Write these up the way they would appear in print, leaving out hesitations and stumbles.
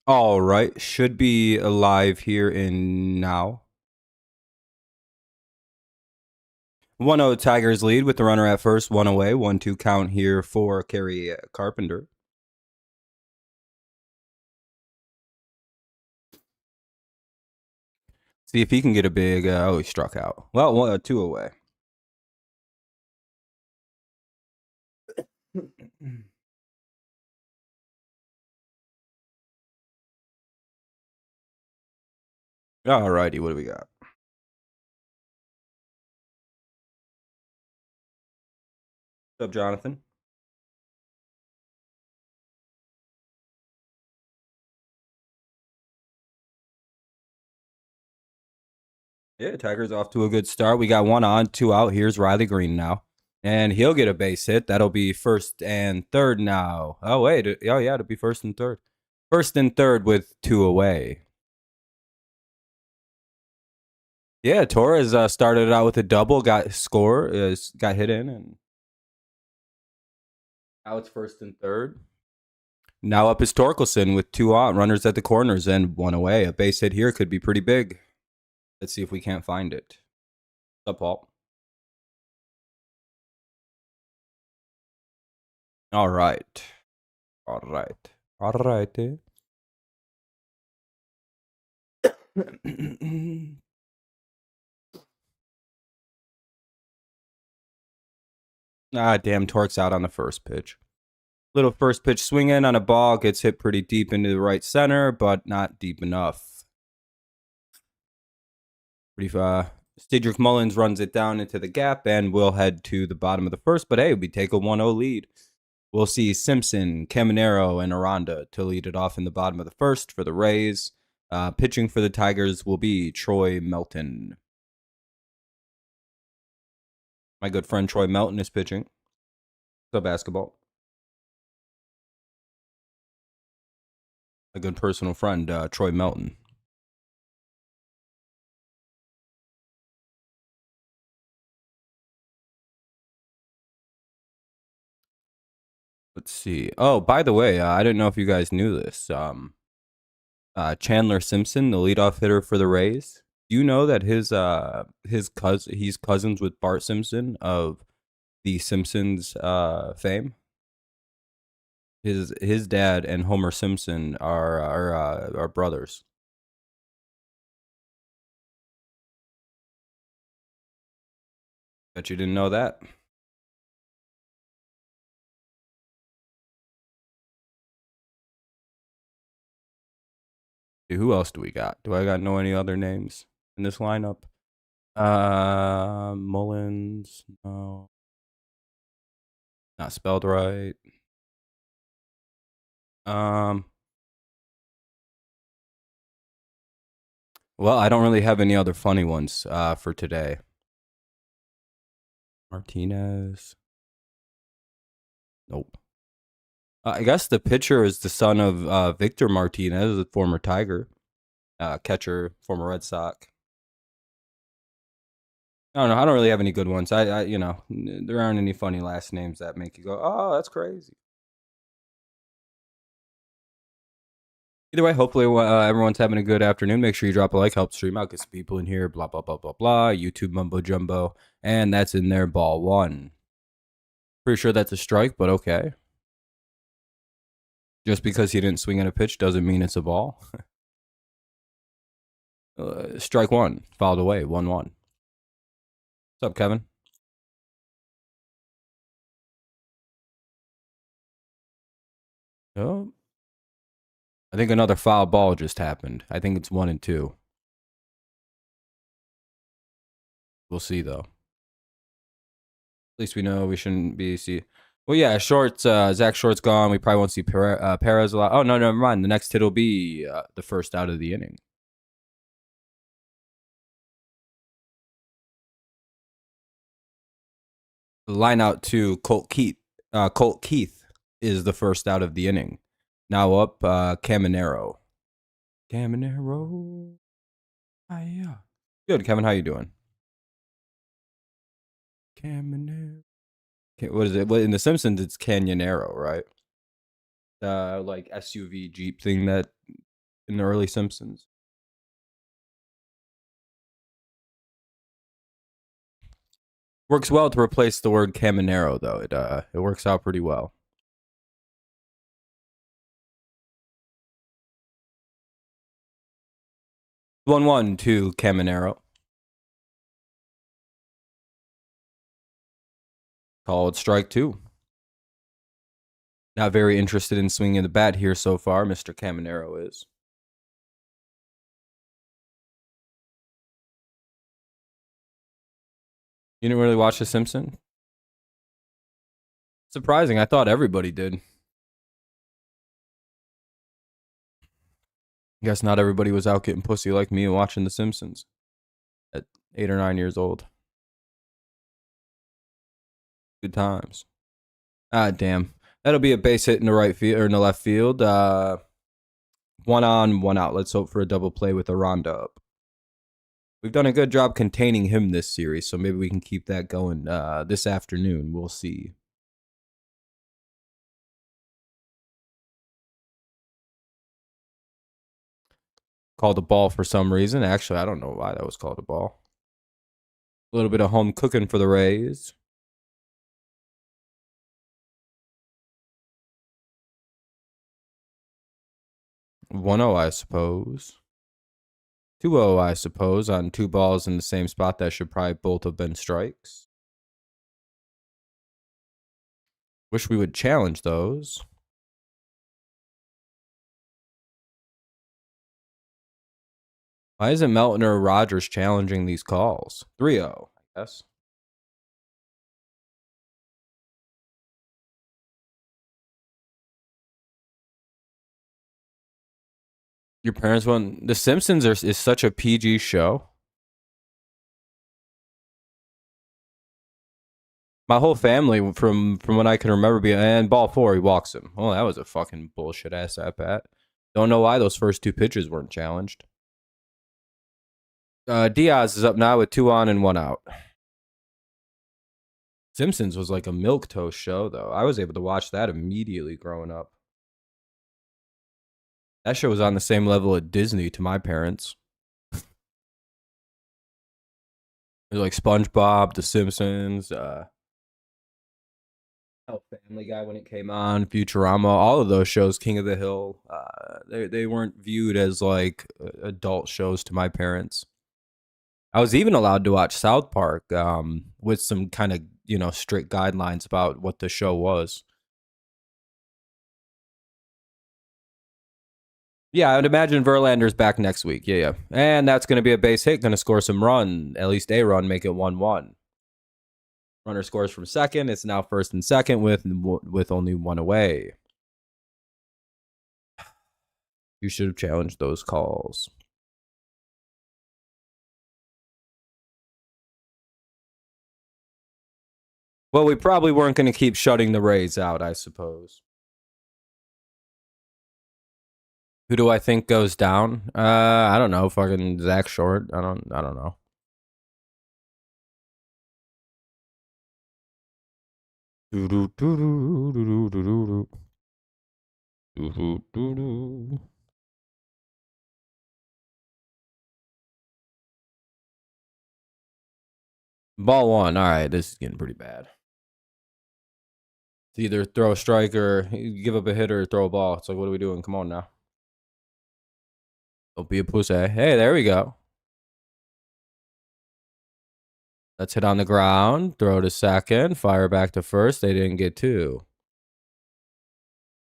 All right, should be alive here in now. 1-0 Tigers lead with the runner at first, one away, 1-2 count here for Kerry Carpenter. See if he can get a big. Oh, he struck out. Well, 2 away. All righty, what do we got? What's up, Jonathan? Yeah, Tigers off to a good start. We got 1 on, 2 out. Here's Riley Green now. And he'll get a base hit. That'll be first and third now. Oh, wait. Oh, yeah, it'll be first and third. First and third with 2 away. Yeah, Torres started out with a double, got got hit in, and now it's first and third. Now up is Torkelson with 2 on, runners at the corners and 1 away. A base hit here could be pretty big. Let's see if we can't find it. What's up, Paul? All right. All right. All right. Damn, Torque's out on the first pitch. Little first pitch swing in on a ball, gets hit pretty deep into the right center, but not deep enough. Cedric Mullins runs it down into the gap, and we'll head to the bottom of the first. But hey, we take a 1-0 lead. We'll see Simpson, Caminero, and Aranda to lead it off in the bottom of the first for the Rays. Pitching for the Tigers will be Troy Melton. My good friend Troy Melton is pitching. So basketball. A good personal friend, Troy Melton. Let's see. Oh, by the way, I didn't know if you guys knew this. Chandler Simpson, the leadoff hitter for the Rays. Do you know that he's cousins with Bart Simpson of the Simpsons fame? His dad and Homer Simpson are brothers. Bet you didn't know that. Dude, who else do we got? Do I know any other names in this lineup? Mullins, no, not spelled right. Well, I don't really have any other funny ones for today. Martinez. Nope. I guess the pitcher is the son of Victor Martinez, a former Tiger catcher, former Red Sox. I don't know. I don't really have any good ones. There aren't any funny last names that make you go, "Oh, that's crazy." Either way, hopefully everyone's having a good afternoon. Make sure you drop a like, help stream out, get some people in here, blah, blah, blah, blah, blah. YouTube mumbo jumbo. And that's in there, ball 1. Pretty sure that's a strike, but okay. Just because he didn't swing at a pitch doesn't mean it's a ball. Strike 1, fouled away, 1-1. What's up, Kevin? Oh, I think another foul ball just happened. I think it's 1 and 2. We'll see, though. At least we know we shouldn't be Well, yeah, Shorts. Zach Short's gone. We probably won't see Perez a lot. Oh no, never mind. The next hit will be the first out of the inning. Line out to Colt Keith. Colt Keith is the first out of the inning. Now up, Caminero. Caminero. Yeah. Good, Kevin. How you doing? Caminero. What is it? In The Simpsons, it's Canyonero, right? Like SUV Jeep thing that in the early Simpsons. Works well to replace the word Caminero, though. It works out pretty well. 1-1 to Caminero. Call it strike two. Not very interested in swinging the bat here so far, Mr. Caminero is. You didn't really watch The Simpsons? Surprising. I thought everybody did. Guess not everybody was out getting pussy like me and watching The Simpsons at 8 or 9 years old. Good times. Ah, damn. That'll be a base hit in the right field or in the left field. 1 on, 1 out. Let's hope for a double play with Aranda up. We've done a good job containing him this series, so maybe we can keep that going this afternoon. We'll see. Called a ball for some reason. Actually, I don't know why that was called a ball. A little bit of home cooking for the Rays. 1-0, I suppose. 2-0, I suppose, on 2 balls in the same spot. That should probably both have been strikes. Wish we would challenge those. Why isn't Melton or Rogers challenging these calls? 3-0, I guess. Your parents want... The Simpsons is such a PG show. My whole family, from what I can remember, being... And ball 4, he walks him. Oh, that was a fucking bullshit-ass at-bat. Don't know why those first 2 pitches weren't challenged. Diaz is up now with 2 on and 1 out. Simpsons was like a milquetoast show, though. I was able to watch that immediately growing up. That show was on the same level at Disney to my parents. It was like SpongeBob, The Simpsons, Family Guy when it came on, Futurama, all of those shows, King of the Hill. They weren't viewed as like adult shows to my parents. I was even allowed to watch South Park with some kind of, strict guidelines about what the show was. Yeah, I would imagine Verlander's back next week. Yeah. And that's going to be a base hit, going to score some run, at least a run, make it 1-1. Runner scores from second. It's now first and second with only 1 away. You should have challenged those calls. Well, we probably weren't going to keep shutting the Rays out, I suppose. Who do I think goes down? I don't know. Fucking Zach Short. I don't know. Ball 1. All right, this is getting pretty bad. It's either throw a strike or give up a hit or throw a ball. It's like, what are we doing? Come on now. Don't be a pussy. Hey, there we go. Let's hit on the ground. Throw to second. Fire back to first. They didn't get 2.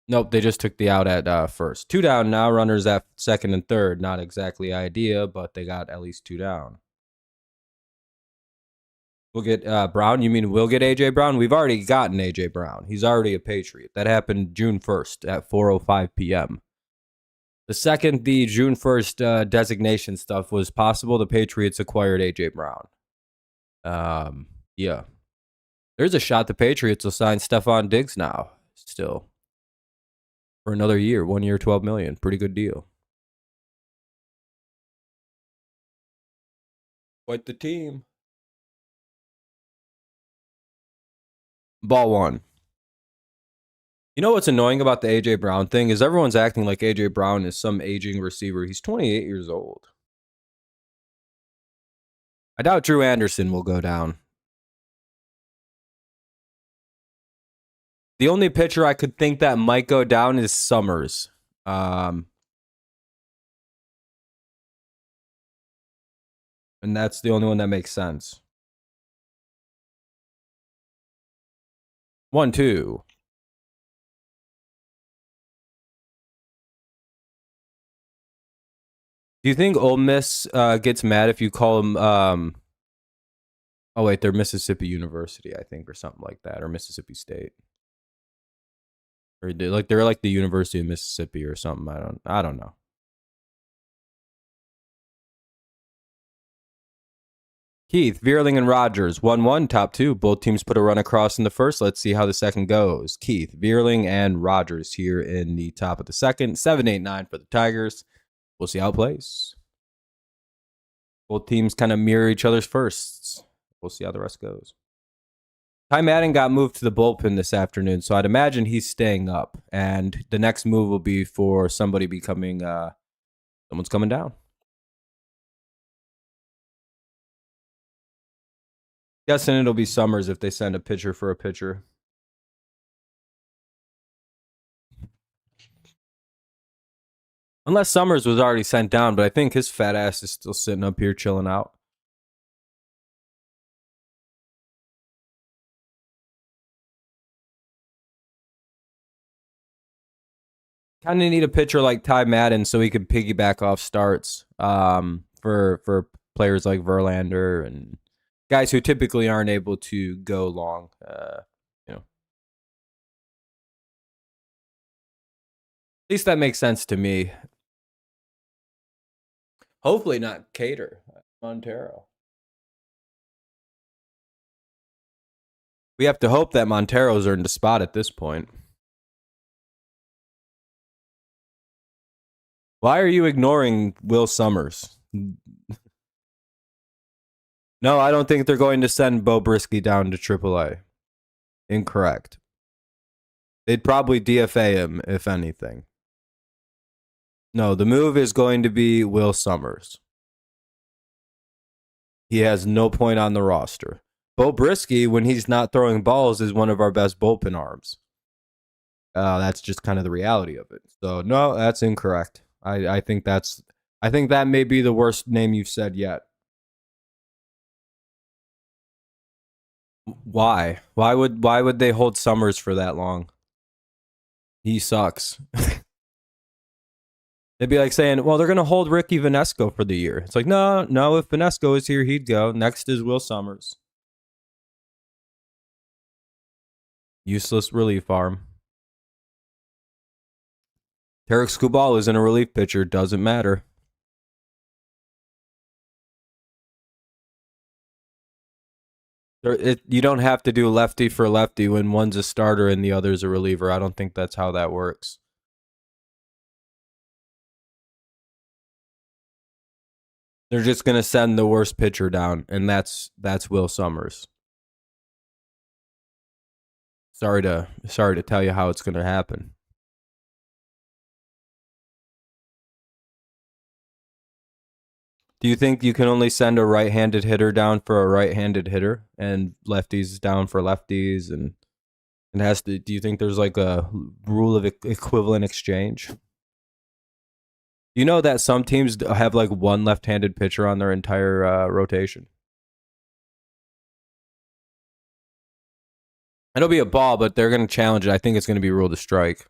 Nope, they just took the out at first. 2 down now. Runners at second and third. Not exactly idea, but they got at least 2 down. We'll get Brown. You mean we'll get A.J. Brown? We've already gotten A.J. Brown. He's already a Patriot. That happened June 1st at 4:05 p.m. The second the June 1st designation stuff was possible, the Patriots acquired A.J. Brown. Yeah. There's a shot the Patriots will sign Stephon Diggs now, still. For another year. 1 year, $12 million. Pretty good deal. Quite the team. Ball 1. You know what's annoying about the AJ Brown thing is everyone's acting like AJ Brown is some aging receiver. He's 28 years old. I doubt Drew Anderson will go down. The only pitcher I could think that might go down is Summers. And that's the only one that makes sense. 1-2. Do you think Ole Miss gets mad if you call them? Oh wait, they're Mississippi University, I think, or something like that, or Mississippi State, or they're like the University of Mississippi or something. I don't know. Keith, Veerling, and Rogers, 1-1, top two. Both teams put a run across in the first. Let's see how the second goes. Keith, Veerling, and Rogers here in the top of the second. 7-8-9 for the Tigers. We'll see how it plays. Both teams kind of mirror each other's firsts. We'll see how the rest goes. Ty Madden got moved to the bullpen this afternoon, so I'd imagine he's staying up. And the next move will be for somebody becoming, someone's coming down. Guessing it'll be Summers if they send a pitcher for a pitcher. Unless Summers was already sent down, but I think his fat ass is still sitting up here chilling out. Kind of need a pitcher like Ty Madden so he could piggyback off starts for players like Verlander and guys who typically aren't able to go long. At least that makes sense to me. Hopefully not Cater, Montero. We have to hope that Montero's earned a spot at this point. Why are you ignoring Will Summers? No, I don't think they're going to send Bo Brisky down to AAA. Incorrect. They'd probably DFA him, if anything. No, the move is going to be Will Summers. He has no point on the roster. Bo Brisky, when he's not throwing balls, is one of our best bullpen arms. That's just kind of the reality of it. So no, that's incorrect. I think that may be the worst name you've said yet. Why? Why would they hold Summers for that long? He sucks. It'd be like saying, well, they're going to hold Ricky Vanesco for the year. It's like, no, if Vanesco is here, he'd go. Next is Will Summers. Useless relief arm. Tarek Skubal isn't a relief pitcher. Doesn't matter. You don't have to do lefty for lefty when one's a starter and the other's a reliever. I don't think that's how that works. They're just going to send the worst pitcher down, and that's Will Summers. Sorry to tell you how it's going to happen. Do you think you can only send a right-handed hitter down for a right-handed hitter and lefties down for lefties? And it has to. Do you think there's like a rule of equivalent exchange? You know that some teams have like one left-handed pitcher on their entire rotation. It'll be a ball, but they're going to challenge it. I think it's going to be ruled a strike.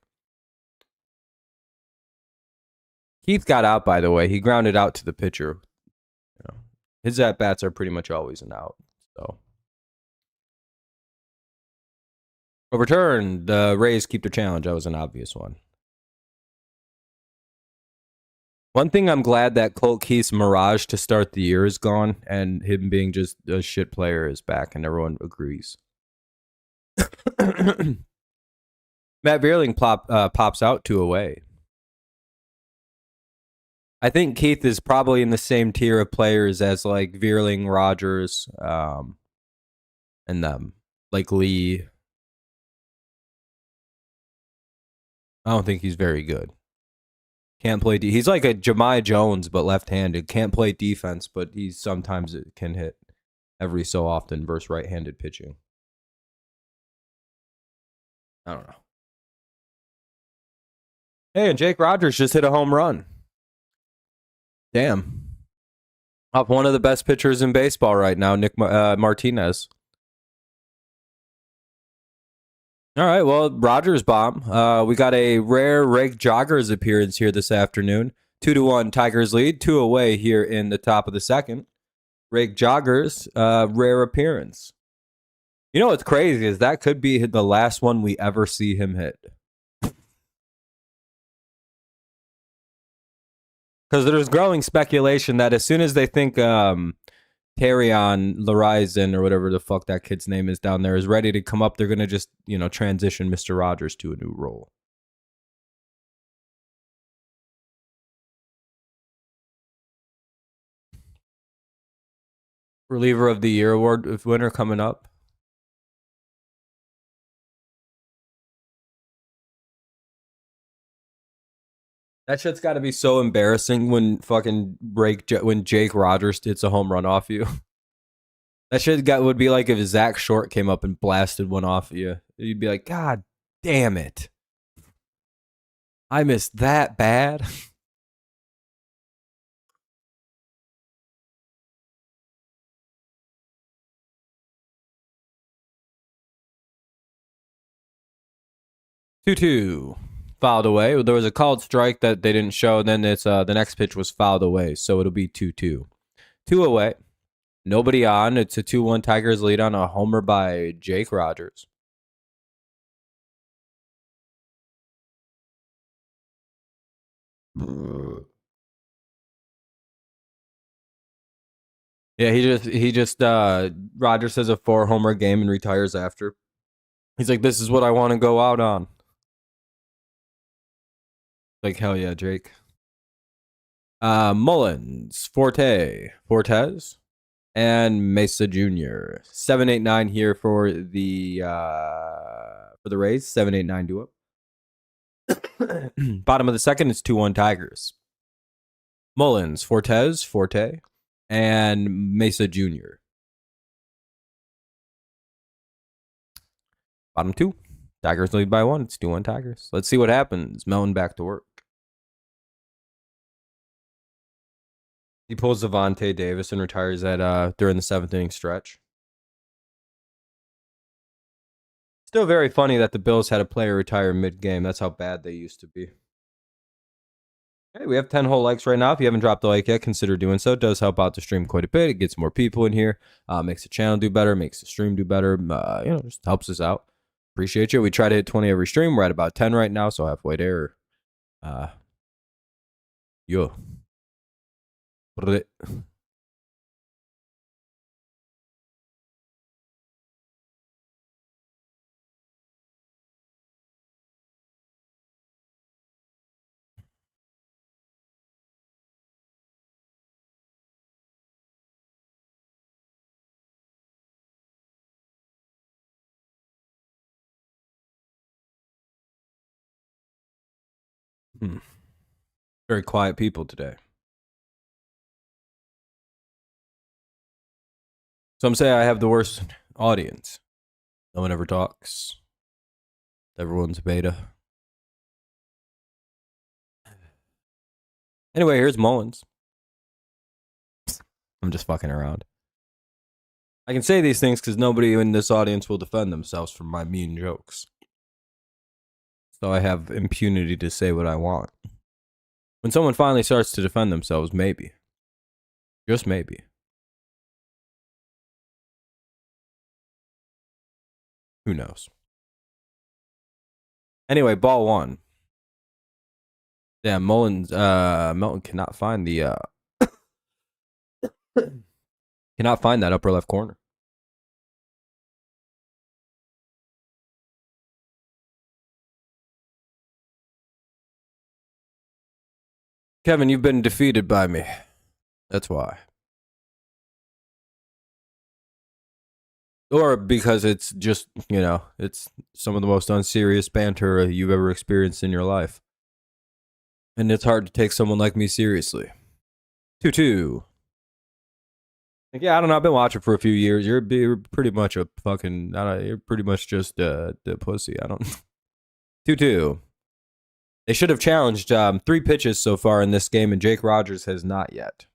Keith got out, by the way. He grounded out to the pitcher. His at-bats are pretty much always an out. So overturned. The Rays keep their challenge. That was an obvious one. One thing I'm glad that Colt Keith's mirage to start the year is gone, and him being just a shit player is back, and everyone agrees. Matt Veerling pops out 2 away. I think Keith is probably in the same tier of players as like Veerling, Rogers, and them, like Lee. I don't think he's very good. Can't play. He's like a Jahmai Jones, but left-handed. Can't play defense, but he sometimes it can hit every so often versus right-handed pitching. I don't know. Hey, and Jake Rogers just hit a home run. Damn. Off one of the best pitchers in baseball right now, Nick Martinez. All right, well, Rogers bomb. We got a rare Rake Joggers appearance here this afternoon. 2-1 Tigers lead, 2 away here in the top of the second. Rake Joggers, rare appearance. You know what's crazy is that could be the last one we ever see him hit. Because there's growing speculation that as soon as they think Terrion Larizon or whatever the fuck that kid's name is down there is ready to come up, they're going to just, transition Mr. Rogers to a new role. Reliever of the Year award winner coming up. That shit's got to be so embarrassing when when Jake Rogers hits a home run off you. That shit would be like if Zach Short came up and blasted one off of you. You'd be like, God damn it. I missed that bad. Two. Fouled away. There was a called strike that they didn't show. And then it's the next pitch was fouled away. So it'll be 2-2. 2 away. Nobody on. It's a 2-1 Tigers lead on a homer by Jake Rogers. Yeah, he just Rogers has a 4-homer game and retires after. He's like, this is what I want to go out on. Like, hell yeah, Jake. Mullins, Fortes, and Mesa Jr. 7-8-9 here for the Rays. 7-8-9 duo. Bottom of the second is 2-1 Tigers. Mullins, Forte, and Mesa Jr. Bottom 2. Tigers lead by 1. It's 2-1 Tigers. Let's see what happens. Melton back to work. He pulls Devontae Davis and retires at during the 7th inning stretch. Still very funny that the Bills had a player retire mid-game. That's how bad they used to be. Hey, we have 10 whole likes right now. If you haven't dropped a like yet, consider doing so. It does help out the stream quite a bit. It gets more people in here. Makes the channel do better. Makes the stream do better. Just helps us out. Appreciate you. We try to hit 20 every stream. We're at about 10 right now, so halfway there. Yo. Very quiet people today. Some say I have the worst audience. No one ever talks. Everyone's beta. Anyway, here's Mullins. I'm just fucking around. I can say these things because nobody in this audience will defend themselves from my mean jokes. So I have impunity to say what I want. When someone finally starts to defend themselves, maybe. Just maybe. Who knows? Anyway, ball 1. Damn, Melton cannot find the cannot find that upper left corner. Kevin, you've been defeated by me. That's why. Or because it's just, it's some of the most unserious banter you've ever experienced in your life. And it's hard to take someone like me seriously. 2-2. Like, yeah, I don't know. I've been watching for a few years. You're pretty much a fucking. I don't. You're pretty much just the pussy. I don't. 2-2. They should have challenged 3 pitches so far in this game, and Jake Rogers has not yet.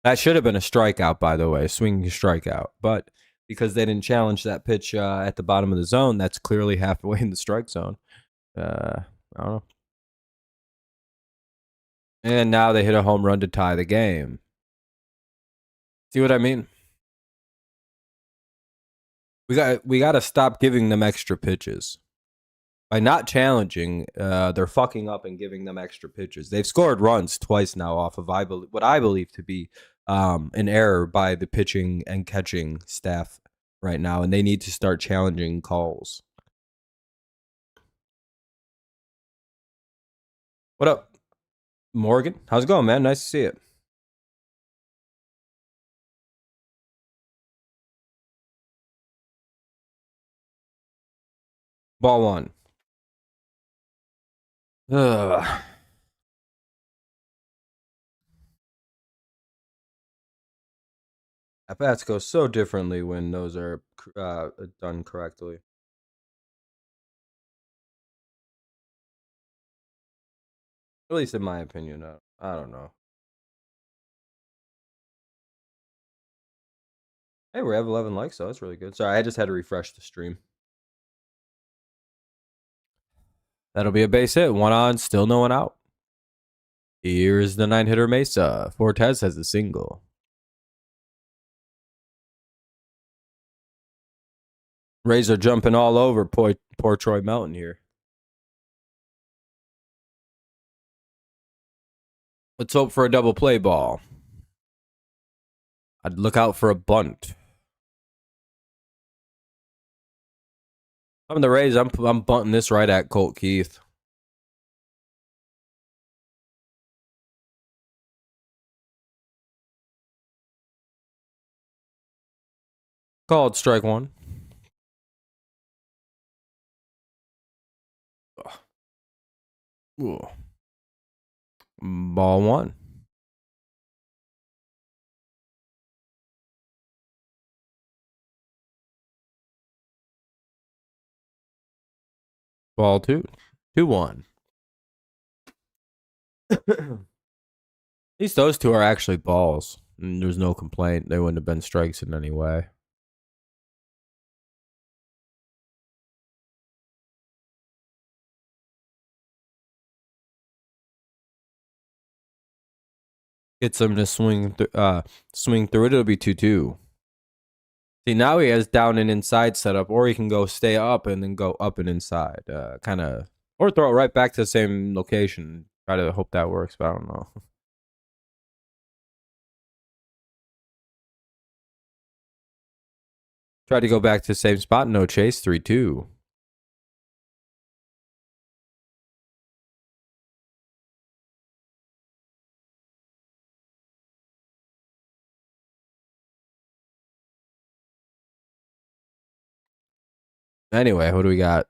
That should have been a strikeout, by the way, swinging strikeout. But because they didn't challenge that pitch at the bottom of the zone, that's clearly halfway in the strike zone. I don't know. And now they hit a home run to tie the game. See what I mean? We got to stop giving them extra pitches. By not challenging, they're fucking up and giving them extra pitches. They've scored runs twice now off of what I believe to be an error by the pitching and catching staff right now, and they need to start challenging calls. What up, Morgan? How's it going, man? Nice to see it. Ball one. Ugh. At bats go so differently when those are done correctly. At least in my opinion. I don't know. Hey, we have 11 likes, so that's really good. Sorry, I just had to refresh the stream. That'll be a base hit. One on, still no one out. Here's the 9-hitter Mesa. Fortes has a single. Rays are jumping all over poor Troy Melton here. Let's hope for a double play ball. I'd look out for a bunt. I'm the Rays. I'm bunting this right at Colt Keith. Called strike one. Ooh. Ball one. Ball two. 2-1. At least those two are actually balls. And there's no complaint. They wouldn't have been strikes in any way. Gets him to swing through it. It'll be 2-2. See, now he has down and inside setup, or he can go stay up and then go up and inside. Kind of, or throw it right back to the same location. Try to hope that works, but I don't know. Try to go back to the same spot. No chase. 3-2. Anyway, what do we got?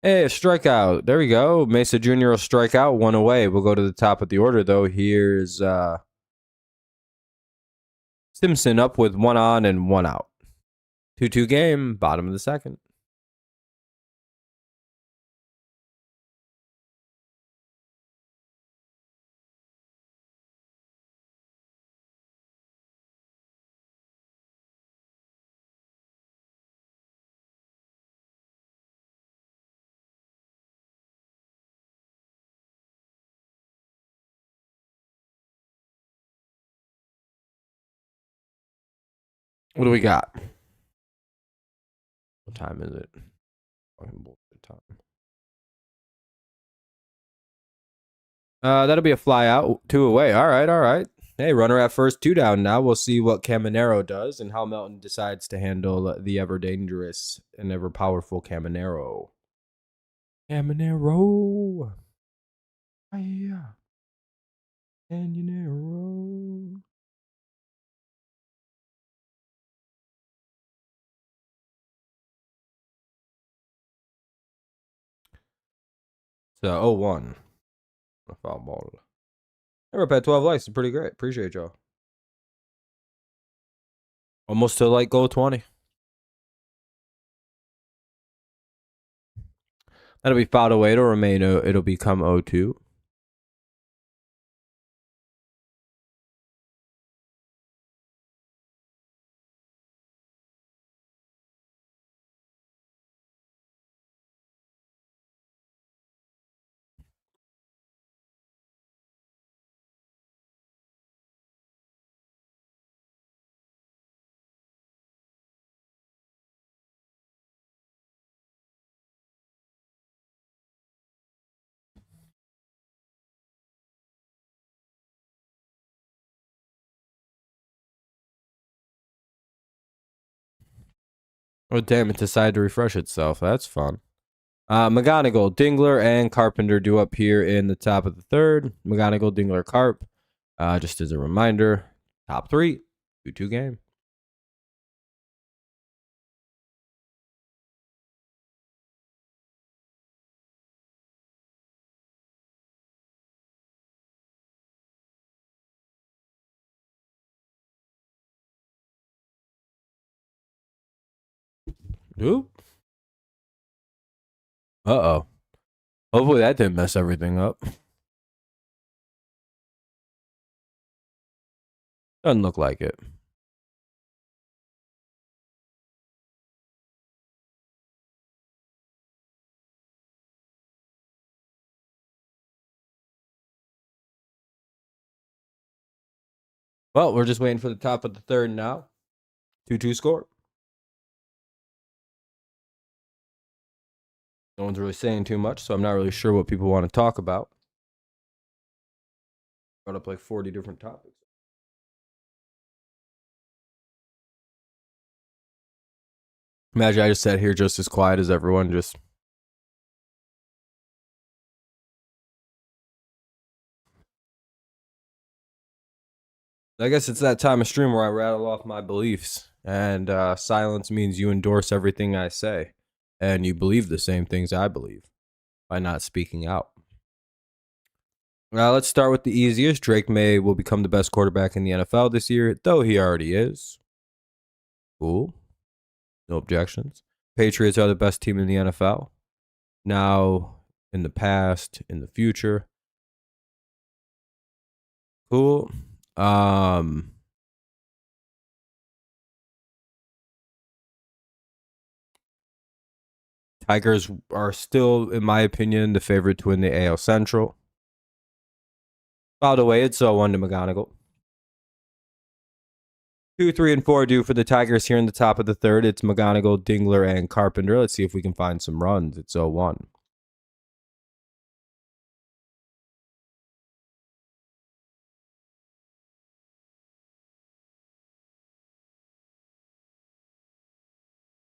Hey, a strikeout. There we go. Mesa Jr. will strike out. One away. We'll go to the top of the order, though. Here's Simpson up with one on and one out. 2-2 game. Bottom of the second. What do we got? What time is it? Fucking bullshit time. That'll be a fly out. 2 away. All right, all right. Hey, runner at first, 2 down now. We'll see what Caminero does and how Melton decides to handle the ever dangerous and ever powerful Caminero. Caminero. Yeah. Caminero. So 0-1. A foul ball. We're up at 12 likes. It's pretty great. Appreciate y'all. Almost to like goal 20. That'll be fouled away. It'll remain. It'll become 0-2. Oh, damn, it decided to refresh itself. That's fun. McGonigal, Dingler, and Carpenter due up here in the top of the third. McGonigal, Dingler, Carp. Just as a reminder, top three, 2-2 game. Oop. Uh-oh. Hopefully that didn't mess everything up. Doesn't look like it. Well, we're just waiting for the top of the third now. 2-2 score. No one's really saying too much, so I'm not really sure what people want to talk about. Brought up like 40 different topics. Imagine I just sat here just as quiet as everyone, just... I guess it's that time of stream where I rattle off my beliefs, and silence means you endorse everything I say, and you believe the same things I believe by not speaking out. Let's start with the easiest. Drake May will become the best quarterback in the NFL this year, though he already is. Cool. No objections. Patriots are the best team in the NFL. Now, in the past, in the future. Cool. Tigers are still, in my opinion, the favorite to win the AL Central. By the way, it's 0-1 to McGonigal. 2, 3, and 4 due for the Tigers here in the top of the third. It's McGonigal, Dingler, and Carpenter. Let's see if we can find some runs. It's 0-1.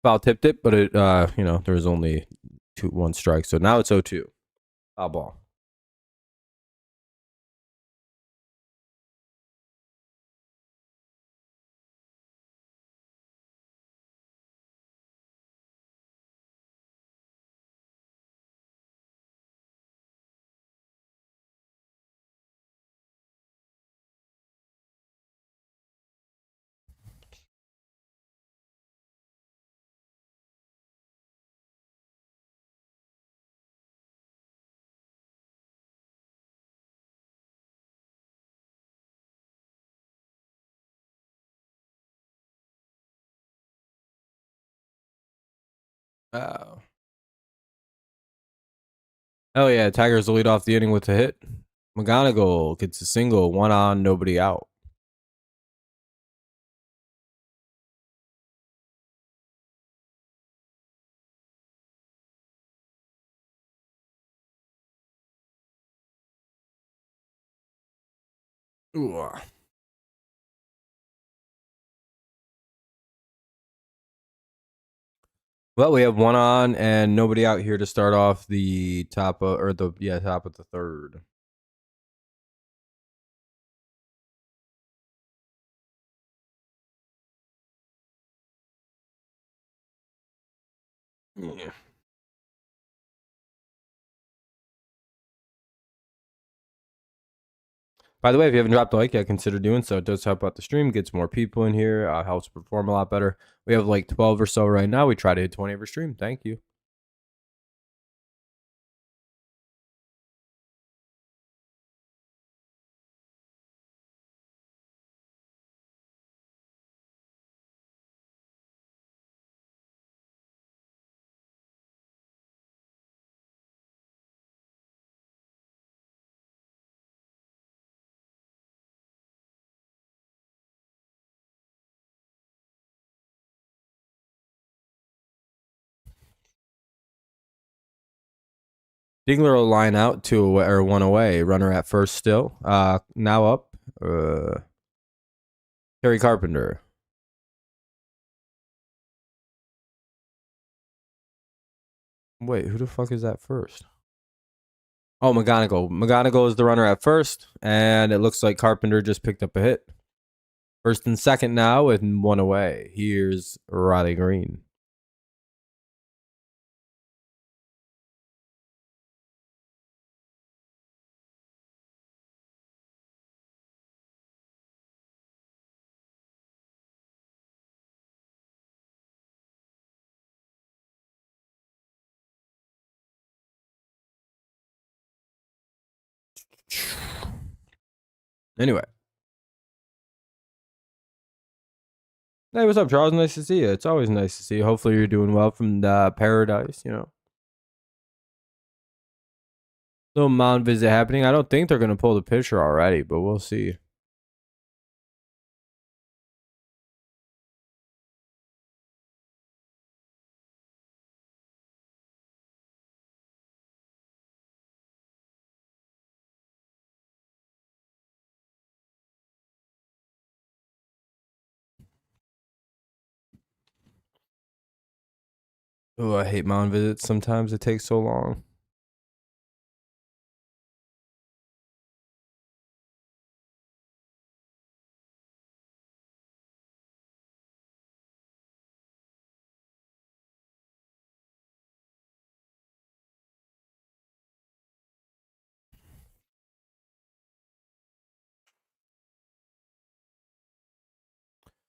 Foul tipped it, but it, there was only 1 strike. So now it's 0-2. Foul ball. Oh. Oh, yeah. Tigers will lead off the inning with a hit. McGonigal gets a single, 1 on, nobody out. Ooh. Well, we have 1 on and nobody out here to start off the top of, top of the third. Yeah. By the way, if you haven't dropped a like yet, consider doing so. It does help out the stream, gets more people in here, helps perform a lot better. We have like 12 or so right now. We try to hit 20 every stream. Thank you. Diegler will line out 2 away, or 1 away. Runner at first still. Now up. Terry Carpenter. Wait, who the fuck is that first? Oh, McGonigal. McGonigal is the runner at first, and it looks like Carpenter just picked up a hit. First and second now with 1 away. Here's Riley Green. Anyway. Hey, what's up, Charles? Nice to see you. It's always nice to see you. Hopefully you're doing well from the paradise, you know. Little mound visit happening. I don't think they're going to pull the pitcher already, but we'll see. Oh, I hate mound visits. Sometimes it takes so long.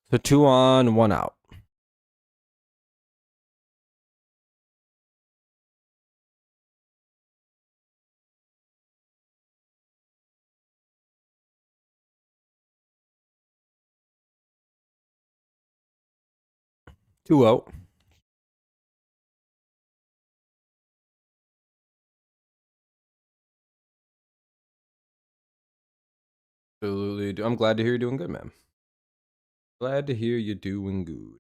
So 2 on, 1 out. Two out. Absolutely. I'm glad to hear you're doing good, man. Glad to hear you're doing good.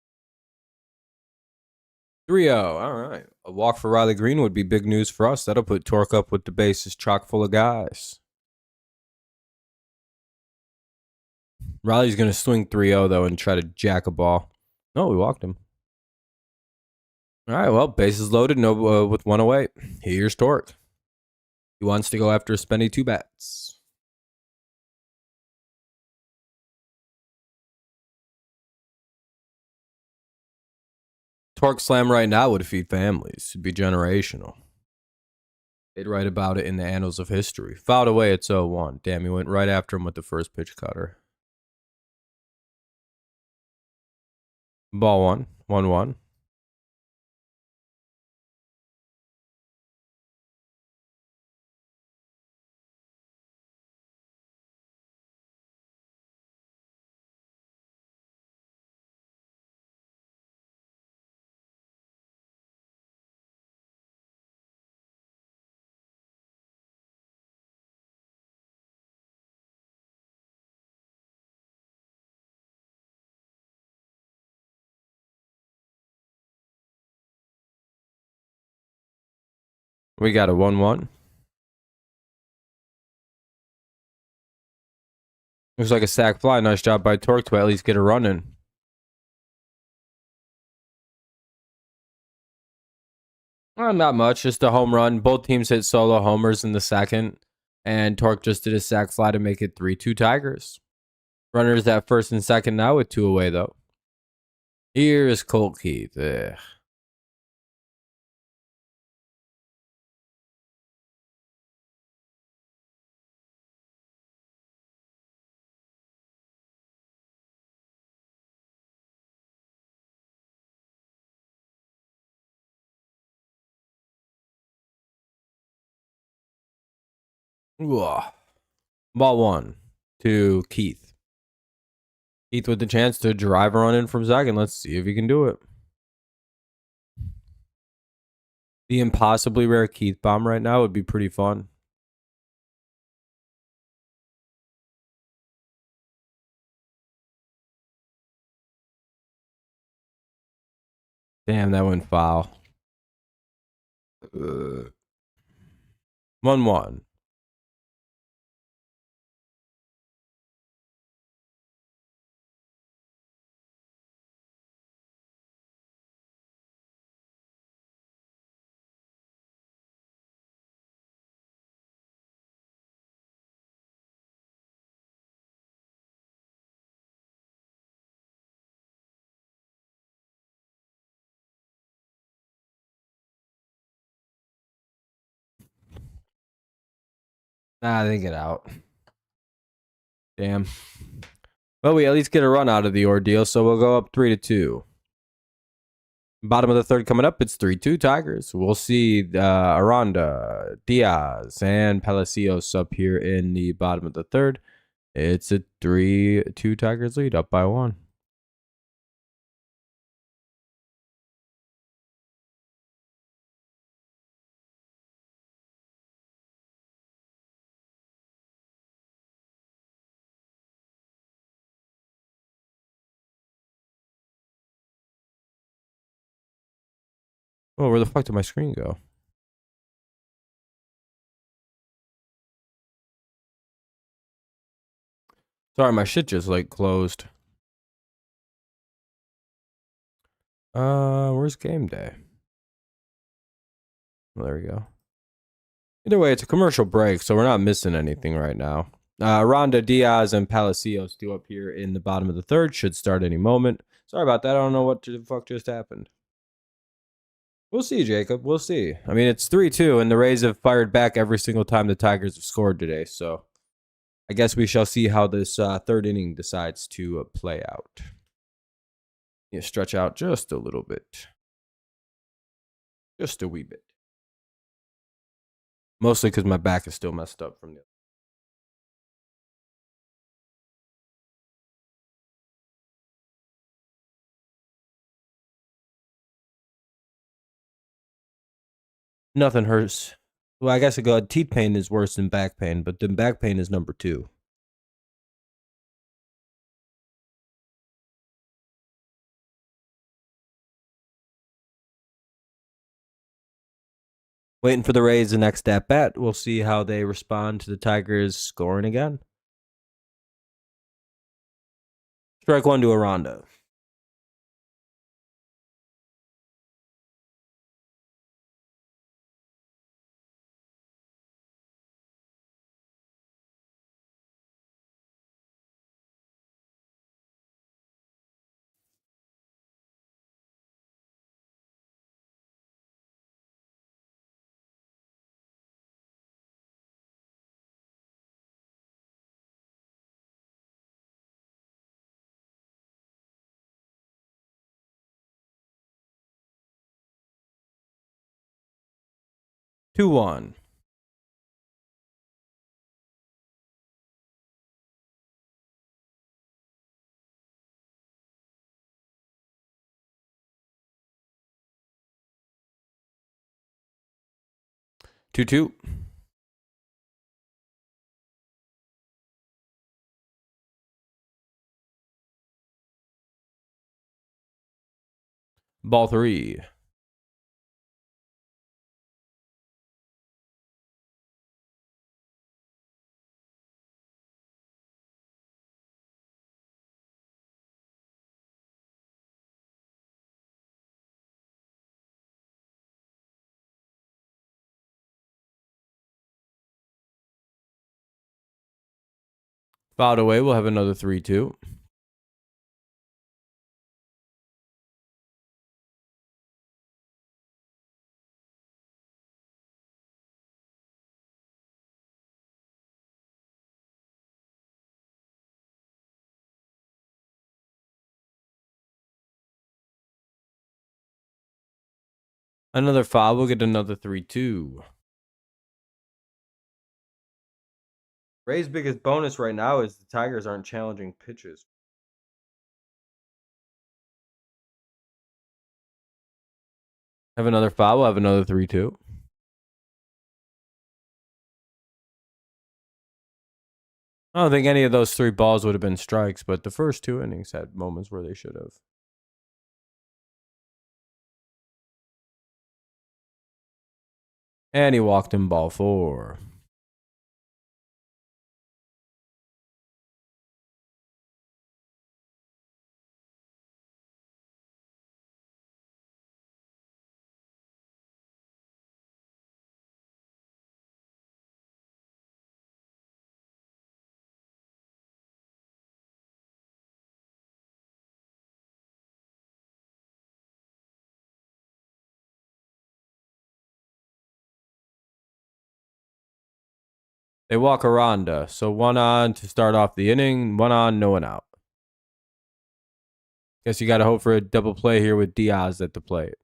3-0. All right. A walk for Riley Green would be big news for us. That'll put Torque up with the bases chock full of guys. Riley's going to swing 3-0, though, and try to jack a ball. No, we walked him. All right, well, bases loaded, no with 1 away. Here's Torque. He wants to go after Spenny 2 bats. Torque slam right now would feed families. It'd be generational. They'd write about it in the annals of history. Fouled away, it's 0-1. Damn, he went right after him with the first pitch cutter. Ball 1. 1-1. We got a 1-1. Looks like a sac fly. Nice job by Torque to at least get a run in. Well, not much. Just a home run. Both teams hit solo homers in the second. And Torque just did a sac fly to make it 3-2 Tigers. Runners at first and second now with 2 away, though. Here's Colt Keith. Ugh. Ugh. Ball one to Keith. Keith with the chance to drive a run in from second. Let's see if he can do it. The impossibly rare Keith bomb right now would be pretty fun. Damn, that went foul. 1-1. Nah, they get out. Damn. Well, we at least get a run out of the ordeal, so we'll go up 3-2. Bottom of the third coming up, it's 3-2 Tigers. We'll see Aranda, Diaz, and Palacios up here in the bottom of the third. It's a 3-2 Tigers lead, up by 1. Oh, where the fuck did my screen go? Sorry, my shit just like closed. Where's game day? Well, there we go. Either way, it's a commercial break, so we're not missing anything right now. Ronda, Diaz, and Palacios due up here in the bottom of the third. Should start any moment. Sorry about that. I don't know what the fuck just happened. We'll see, Jacob. We'll see. I mean, it's 3-2, and the Rays have fired back every single time the Tigers have scored today. So I guess we shall see how this third inning decides to play out. Yeah, stretch out just a little bit. Just a wee bit. Mostly because my back is still messed up from the. Nothing hurts. Well, I guess I go. Teeth pain is worse than back pain, but then back pain is number 2. Waiting for the Rays the next at bat. We'll see how they respond to the Tigers scoring again. Strike one to Aranda. Two one. Two two. Ball 3. Fouled away. We'll have another 3-2. Another foul. We'll get another 3-2. Ray's biggest bonus right now is the Tigers aren't challenging pitches. Have another foul. Have another 3-2. I don't think any of those 3 balls would have been strikes, but the first 2 innings had moments where they should have. And he walked in ball 4. They walk Aranda, so 1 on to start off the inning, 1 on, no one out. Guess you got to hope for a double play here with Diaz at the plate.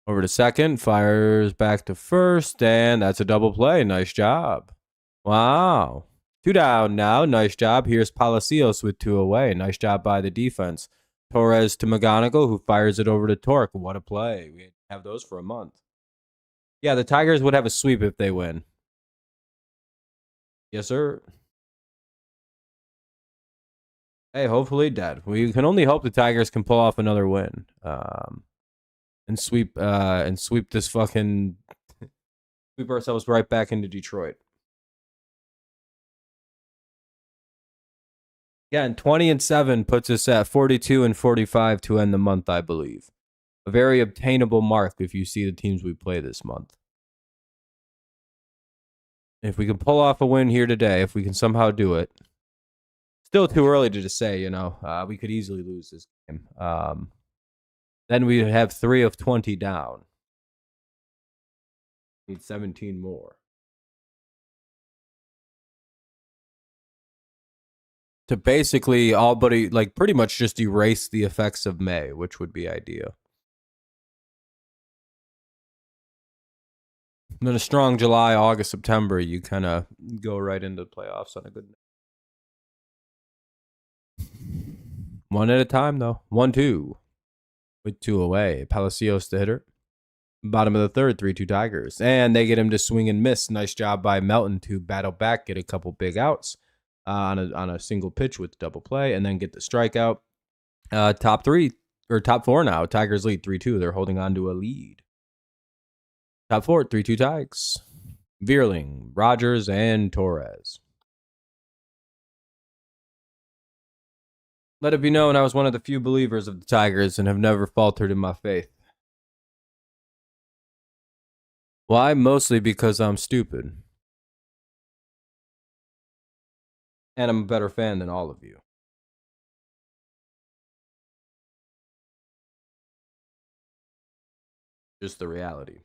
Over to second, fires back to first, and that's a double play. Nice job. Wow. 2 down now. Nice job. Here's Palacios with 2 away. Nice job by the defense. Torres to McGonigal, who fires it over to Torque. What a play. We have those for a month. Yeah, the Tigers would have a sweep if they win. Yes, sir. Hey, hopefully dead. We can only hope the Tigers can pull off another win. And sweep this fucking sweep ourselves right back into Detroit. Yeah, and 20-7 puts us at 42-45 to end the month, I believe. A very obtainable mark if you see the teams we play this month. If we can pull off a win here today, if we can somehow do it, still too early to just say, we could easily lose this game. Then we have 3 of 20 down. Need 17 more. To basically pretty much just erase the effects of May, which would be ideal. And then a strong July, August, September, you kind of go right into the playoffs on a good note. 1 at a time, though. 1-2 with 2 away. Palacios the hitter. Bottom of the third, 3-2 Tigers. And they get him to swing and miss. Nice job by Melton to battle back, get a couple big outs on a single pitch with double play, and then get the strikeout. Top 4 now. Tigers lead 3-2. They're holding on to a lead. Top 4, 3-2 Tigers. Vierling, Rogers, and Torres. Let it be known I was one of the few believers of the Tigers and have never faltered in my faith. Why? Mostly because I'm stupid. And I'm a better fan than all of you. Just the reality.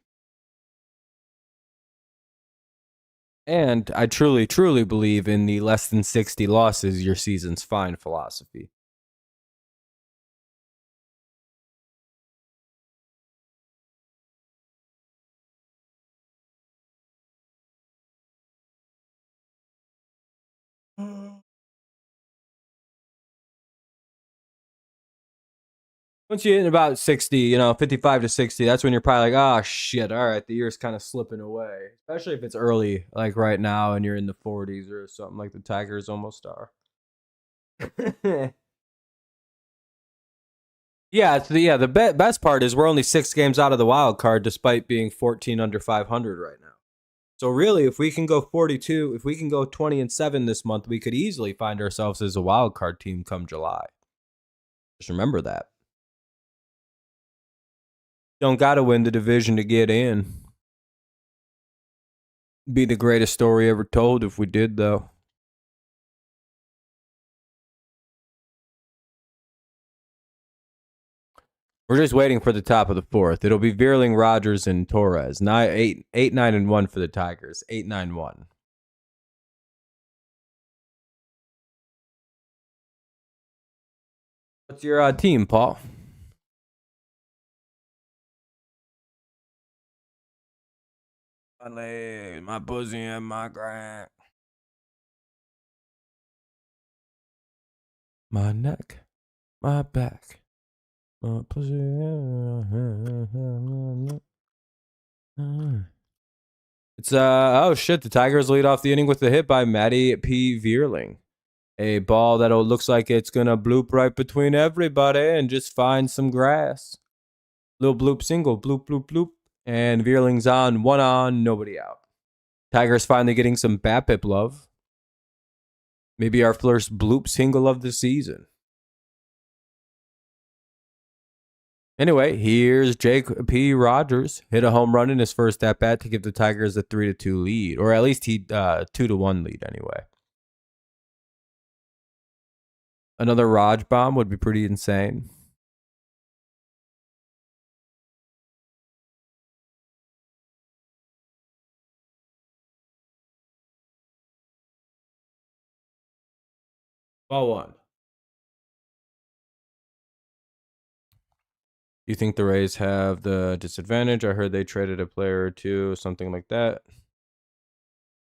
And I truly, truly believe in the less than 60 losses your season's fine philosophy. Once you hit about 60, 55 to 60, that's when you're probably like, oh, shit, all right, the year's kind of slipping away. Especially if it's early, like right now, and you're in the 40s or something like the Tigers almost are. Yeah, the best part is we're only 6 games out of the wild card despite being 14 under 500 right now. So really, if we can go 42, if we can go 20-7 this month, we could easily find ourselves as a wild card team come July. Just remember that. Don't got to win the division to get in. Be the greatest story ever told if we did, though. We're just waiting for the top of the 4th. It'll be Vierling, Rogers, and Torres. 8-9-1 for the Tigers. 8-9-1. What's your team, Paul? My leg, my pussy, and my crack. My neck, my back, my pussy. It's oh shit! The Tigers lead off the inning with a hit by Matty P. Vierling. A ball that looks like it's gonna bloop right between everybody and just find some grass. Little bloop single, bloop bloop bloop, and Vierling's on, nobody out. Tigers finally getting some BABIP love. Maybe our first bloop single of the season. Anyway, here's Jake P. Rogers. Hit a home run in his first at-bat to give the Tigers a 3-2 lead. Or at least he 2-1 lead anyway. Another Raj bomb would be pretty insane. Ball one. You think the Rays have the disadvantage? I heard they traded a player or two, something like that.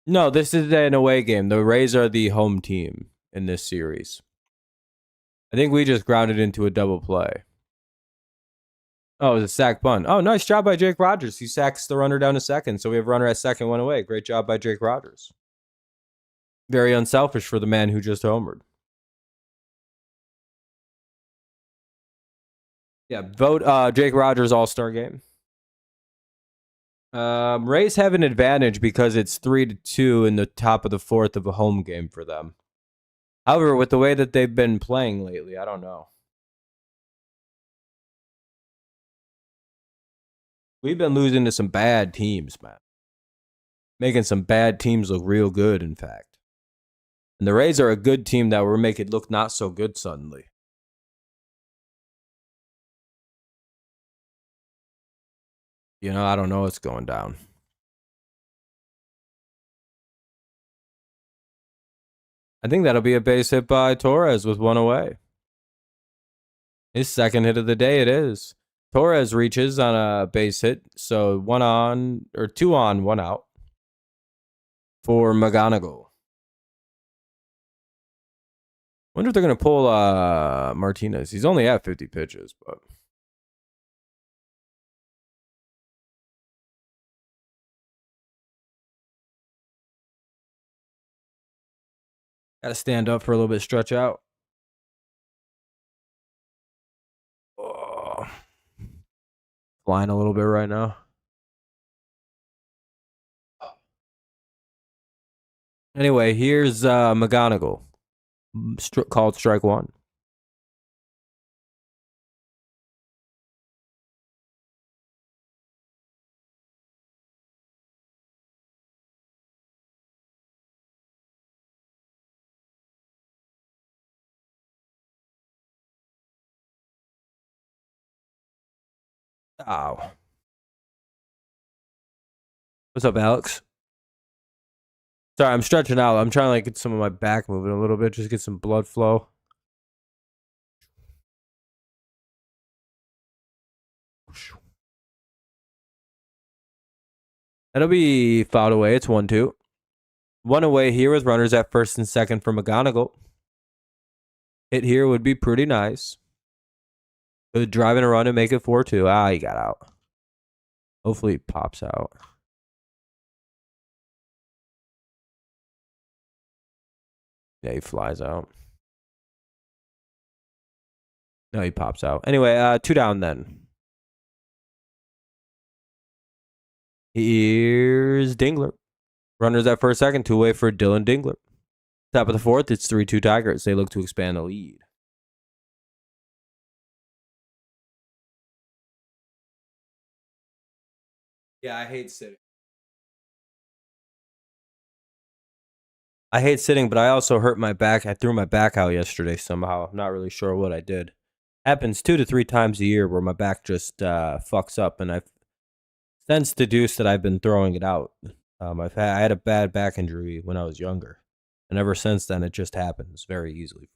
No, this is an away game. The Rays are the home team in this series. I think we just grounded into a double play. Oh, it was a sack bunt. Oh, nice job by Jake Rogers. He sacks the runner down to second, so we have runner at second, one away. Great job by Jake Rogers. Very unselfish for the man who just homered. Yeah, vote Jake Rogers All-Star game. Rays have an advantage because it's 3-2 in the top of the fourth of a home game for them. However, with the way that they've been playing lately, I don't know. We've been losing to some bad teams, man. Making some bad teams look real good, in fact. And the Rays are a good team that will make it look not so good suddenly. You know, I don't know what's going down. I think that'll be a base hit by Torres with one away. His second hit of the day, it is. Torres reaches on a base hit, so 2 on, 1 out for McGonigal. Wonder if they're going to pull Martinez. He's only at 50 pitches, but. Got to stand up for a little bit, stretch out. Oh. Flying a little bit right now. Anyway, here's McGonigal. Called strike one. Ow. What's up, Alex? Sorry, I'm stretching out. I'm trying to get some of my back moving a little bit, just get some blood flow. That'll be fouled away. It's 1-2. One away here with runners at first and second for McGonigal. Hit here would be pretty nice. Good driving a run and make it 4-2. Ah, he got out. Hopefully he pops out. Yeah, he flies out. No, he pops out. Anyway, 2 down then. Here's Dingler. Runners at first, second, 2 away for Dylan Dingler. Top of the fourth, it's 3-2 Tigers. They look to expand the lead. Yeah, I hate sitting. I hate sitting, but I also hurt my back. I threw my back out yesterday somehow. I'm not really sure what I did. Happens 2 to 3 times a year where my back just fucks up, and I've since deduced that I've been throwing it out. I had a bad back injury when I was younger, and ever since then, it just happens very easily.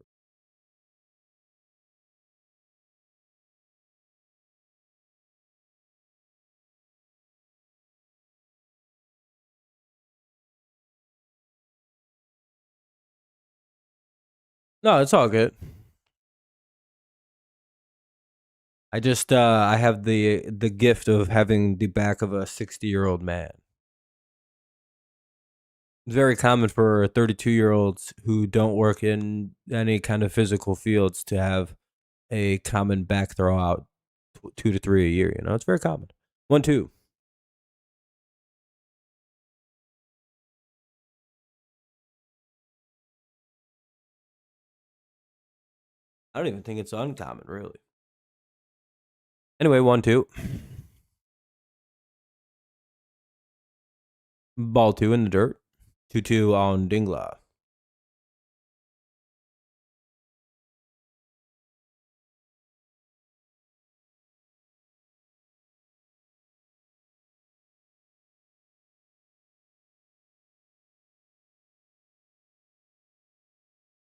No, it's all good. I just I have the gift of having the back of a 60-year-old man. It's very common for 32-year-olds who don't work in any kind of physical fields to have a common back throwout 2 to 3 a year. You know, it's very common. 1-2. I don't even think it's uncommon, really. Anyway, 1-2. Ball 2 in the dirt. 2-2 on Dingla.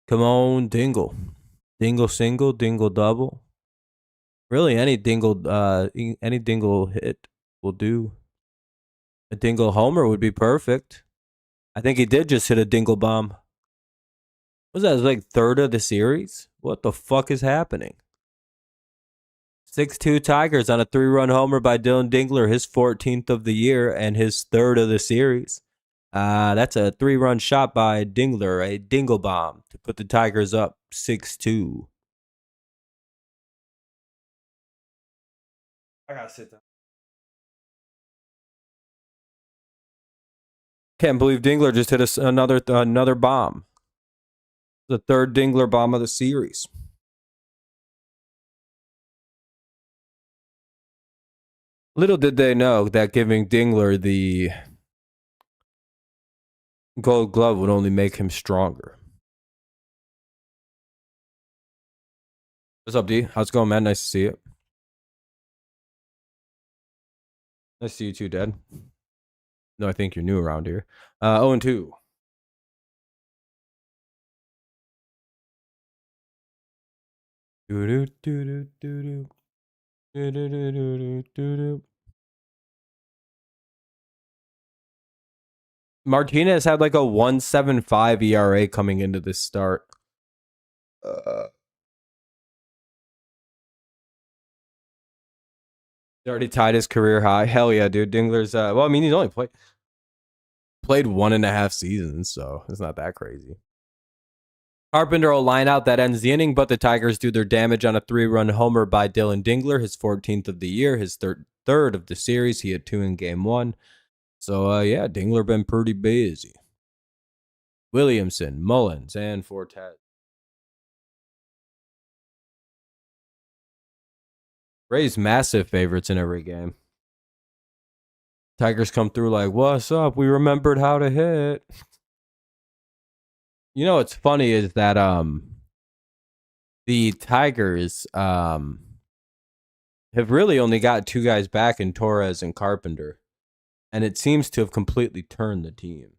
Come on, Dingle. Dingle single, Dingle double. Really, any Dingle hit will do. A Dingle homer would be perfect. I think he did just hit a Dingle bomb. Was that like third of the series? What the fuck is happening? 6-2 Tigers on a 3-run homer by Dylan Dingler, his 14th of the year and his third of the series. That's a 3-run shot by Dingler, a Dingle bomb to put the Tigers up 6-2. I gotta sit down. Can't believe Dingler just hit another bomb. The third Dingler bomb of the series. Little did they know that giving Dingler the Gold Glove would only make him stronger. What's up, D? How's it going, man? Nice to see you. Nice to see you too, Dad. No, I think you're new around here. 0-2. Martinez had like a 1.75 ERA coming into this start. He already tied his career high. Hell yeah, dude. Dingler's well, I mean, he's only played 1.5 seasons, so it's not that crazy. Carpenter will line out that ends the inning, but the Tigers do their damage on a 3-run homer by Dylan Dingler, his 14th of the year, his third of the series. He had 2 in game 1. So yeah, Dingler been pretty busy. Williamson, Mullins, and Fortes. Rays massive favorites in every game. Tigers come through like, what's up? We remembered how to hit. You know what's funny is that the Tigers have really only got 2 guys back in Torres and Carpenter. And it seems to have completely turned the team.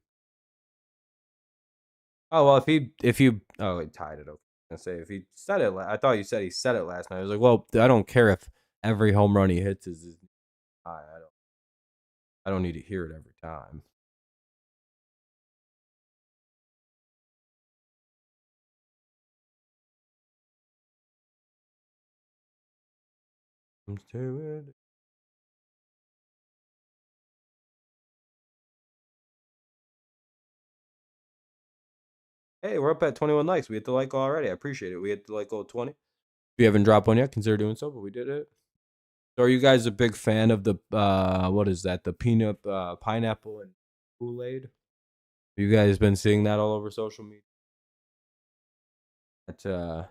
Oh well, if you he tied it. Okay, I say if he said it, I thought you said he said it last night. I was like, well, I don't care if every home run he hits is high. I don't need to hear it every time. Hey, we're up at 21 likes. We hit the like goal already. I appreciate it. We hit the like goal 20. If you haven't dropped one yet, consider doing so, but we did it. So are you guys a big fan of the what is that? The peanut pineapple and Kool-Aid? You guys been seeing that all over social media? That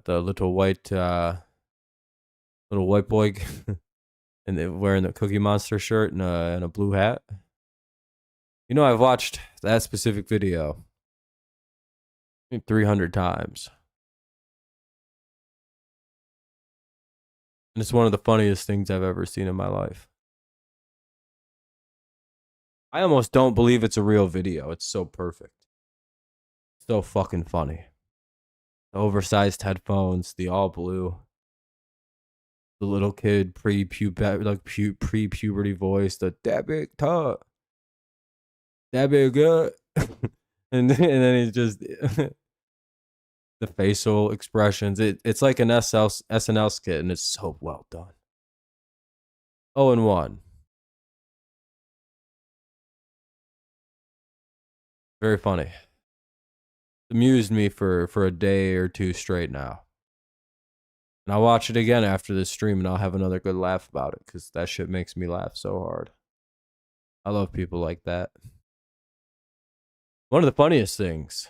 the little white boy and wearing the Cookie Monster shirt and a blue hat. You know, I've watched that specific video 300 times. And it's one of the funniest things I've ever seen in my life. I almost don't believe it's a real video. It's so perfect. So fucking funny. The oversized headphones, the all blue. The little kid pre-puberty voice, the that big talk. That big good. and then he's just the facial expressions. It's like an SNL skit, and it's so well done. 0-1. Very funny. Amused me for a day or two straight now. And I'll watch it again after this stream, and I'll have another good laugh about it, because that shit makes me laugh so hard. I love people like that. One of the funniest things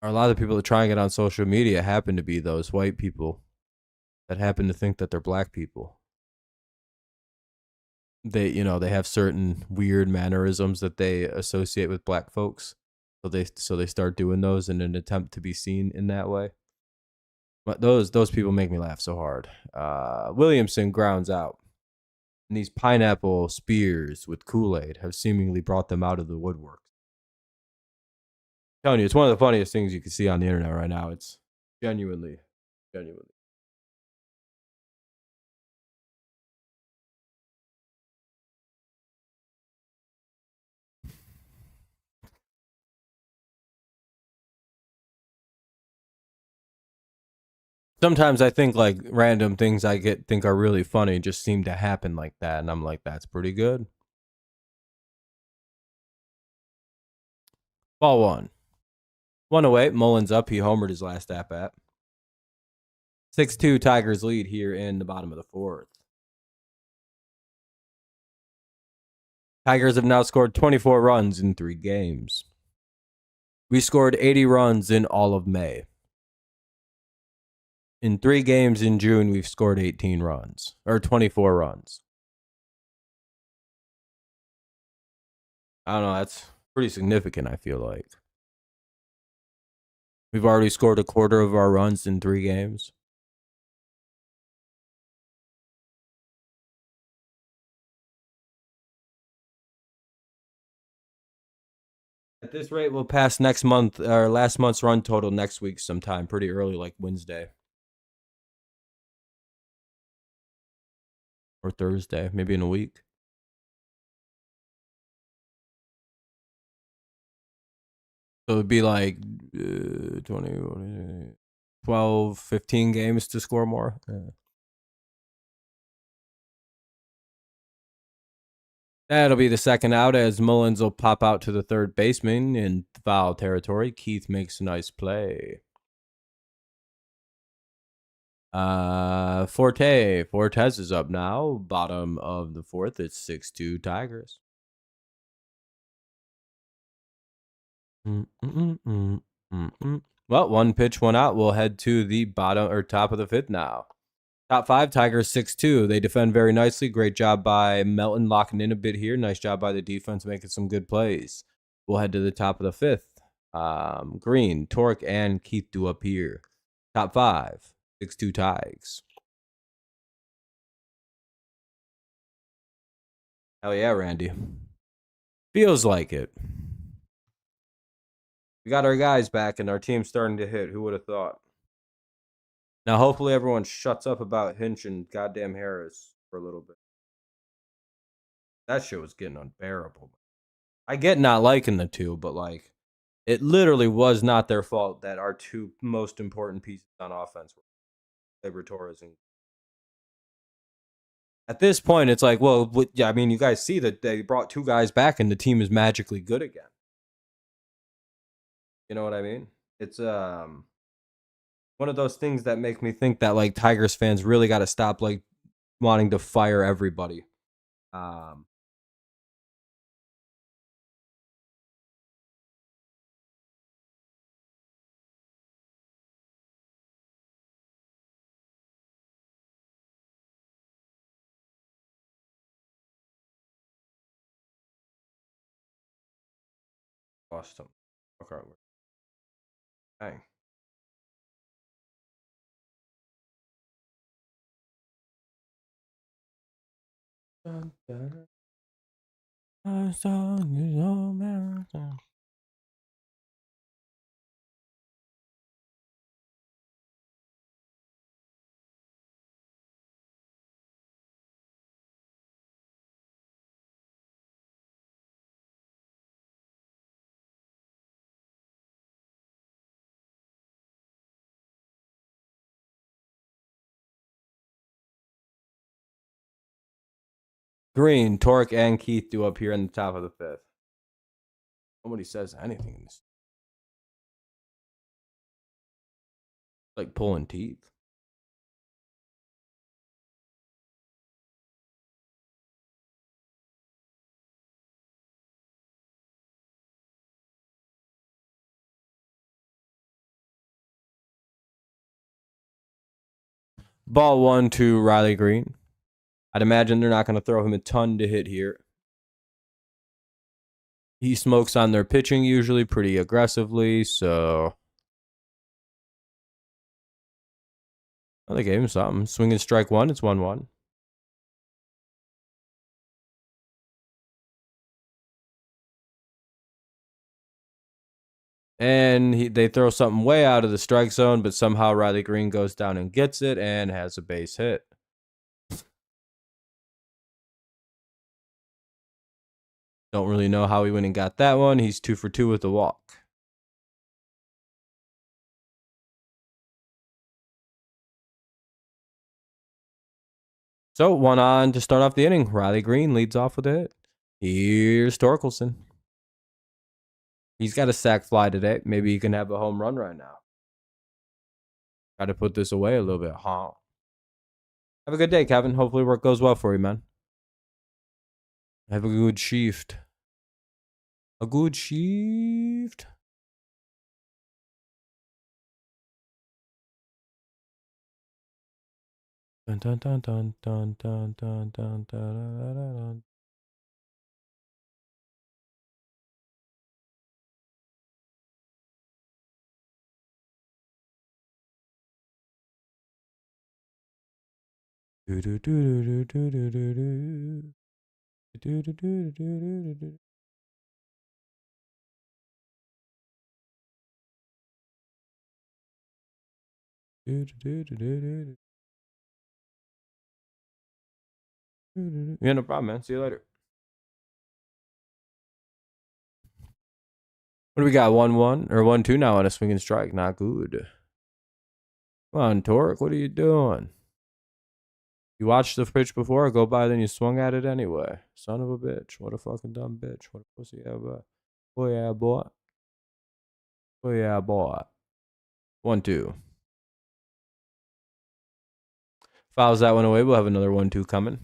are a lot of the people that try and get on social media happen to be those white people that happen to think that they're black people. They have certain weird mannerisms that they associate with black folks, so they start doing those in an attempt to be seen in that way. But those people make me laugh so hard. Williamson grounds out, and these pineapple spears with Kool-Aid have seemingly brought them out of the woodwork. I'm telling you, it's one of the funniest things you can see on the internet right now. It's genuinely. Sometimes I think like random things I think are really funny just seem to happen like that, and I'm like, that's pretty good. Ball one. 108. Mullins up. He homered his last at bat. 6-2 Tigers lead here in the bottom of the fourth. Tigers have now scored 24 runs in 3 games. We scored 80 runs in all of May. In 3 games in June, we've scored 18 runs, or 24 runs. I don't know, that's pretty significant, I feel like. We've already scored a quarter of our runs in 3 games. At this rate, we'll pass next month, or last month's run total next week sometime, pretty early, like Wednesday. Or Thursday, maybe in a week. So it'd be like 20, 12, 15 games to score more. Yeah. That'll be the second out, as Mullins will pop out to the third baseman in foul territory. Keith makes a nice play. Fortes is up now. Bottom of the fourth. It's 6-2 Tigers. Well, one pitch, one out. We'll head to the bottom or top of the fifth now. Top 5, Tigers 6-2. They defend very nicely. Great job by Melton locking in a bit here. Nice job by the defense making some good plays. We'll head to the top of the fifth. Green, Torque, and Keith do up here. Top 5, 6-2 Tigers. Hell yeah, Randy. Feels like it. We got our guys back, and our team's starting to hit. Who would have thought? Now, hopefully everyone shuts up about Hinch and goddamn Harris for a little bit. That shit was getting unbearable. I get not liking the two, but like, it literally was not their fault that our 2 most important pieces on offense were Gleyber Torres and. At this point, it's like, well, yeah, I mean, you guys see that they brought 2 guys back, and the team is magically good again. You know what I mean? It's one of those things that make me think that like Tigers fans really got to stop like wanting to fire everybody. Lost him. Okay. Dang. Green, Torque, and Keith do up here in the top of the fifth. Nobody says anything in this. Like pulling teeth. Ball 1 to Riley Green. I'd imagine they're not going to throw him a ton to hit here. He smokes on their pitching usually pretty aggressively, so well, they gave him something. Swing and strike one. It's 1-1. And they throw something way out of the strike zone, but somehow Riley Green goes down and gets it and has a base hit. Don't really know how he went and got that one. He's 2 for 2 with the walk. So 1 on to start off the inning. Riley Green leads off with a hit. Here's Torkelson. He's got a sac fly today. Maybe he can have a home run right now. Got to put this away a little bit, huh? Have a good day, Kevin. Hopefully work goes well for you, man. Have a good shift. A good shift. Dun dun dun dun dun dun dun dun dun dun. Do do do do do do do do. Do do do do do do. Do do do do do. Yeah, no problem, man. See you later. What do we got? 1-1 or 1-2 now on a swing and strike. Not good. Come on, Torque. What are you doing? You watched the pitch before I go by, then you swung at it anyway. Son of a bitch. What a fucking dumb bitch. What a pussy. Yeah, boy. Oh, yeah, boy. Oh, yeah, boy. 1-2. Fouls that one away. We'll have another 1-2 coming.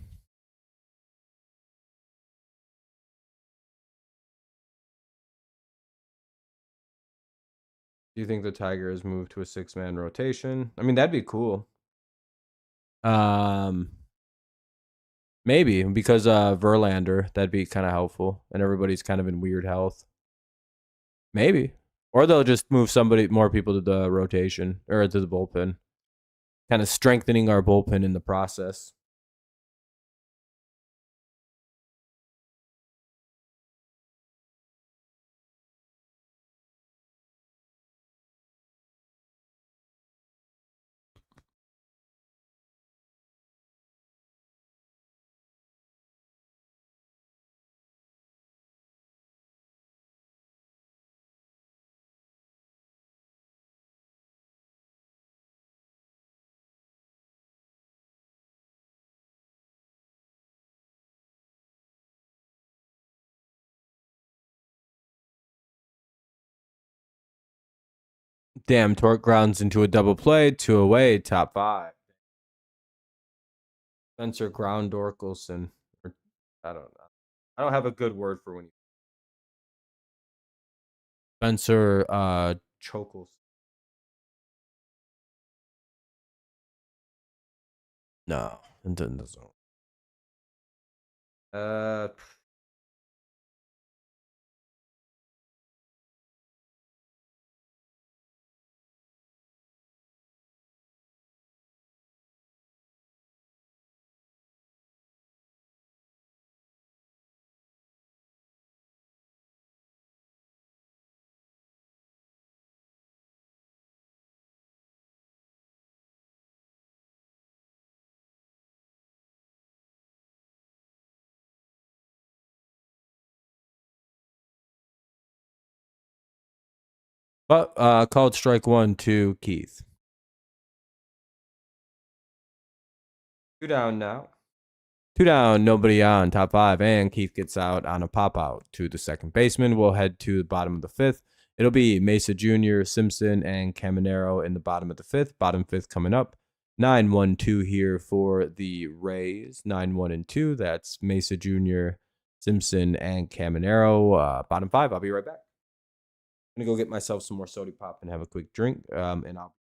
Do you think the Tigers move to a 6-man rotation? I mean, that'd be cool. Maybe because Verlander, that'd be kind of helpful, and everybody's kind of in weird health. Maybe, or they'll just move more people to the rotation or to the bullpen, kind of strengthening our bullpen in the process. Damn, Torque grounds into a double play, 2 away, top 5. Spencer Ground Dorkelson. I don't know. I don't have a good word for when you. Spencer Chokles. No, it doesn't. But called strike 1 to Keith. 2 down now. Two down, nobody on, top five, and Keith gets out on a pop out to the second baseman. We'll head to the bottom of the fifth. It'll be Mesa Jr., Simpson, and Caminero in the bottom of the fifth. Bottom fifth coming up. 9-1-2 here for the Rays. 9-1-2. That's Mesa Jr., Simpson, and Caminero. Bottom five. I'll be right back. I'm going to go get myself some more soda pop and have a quick drink, and I'll.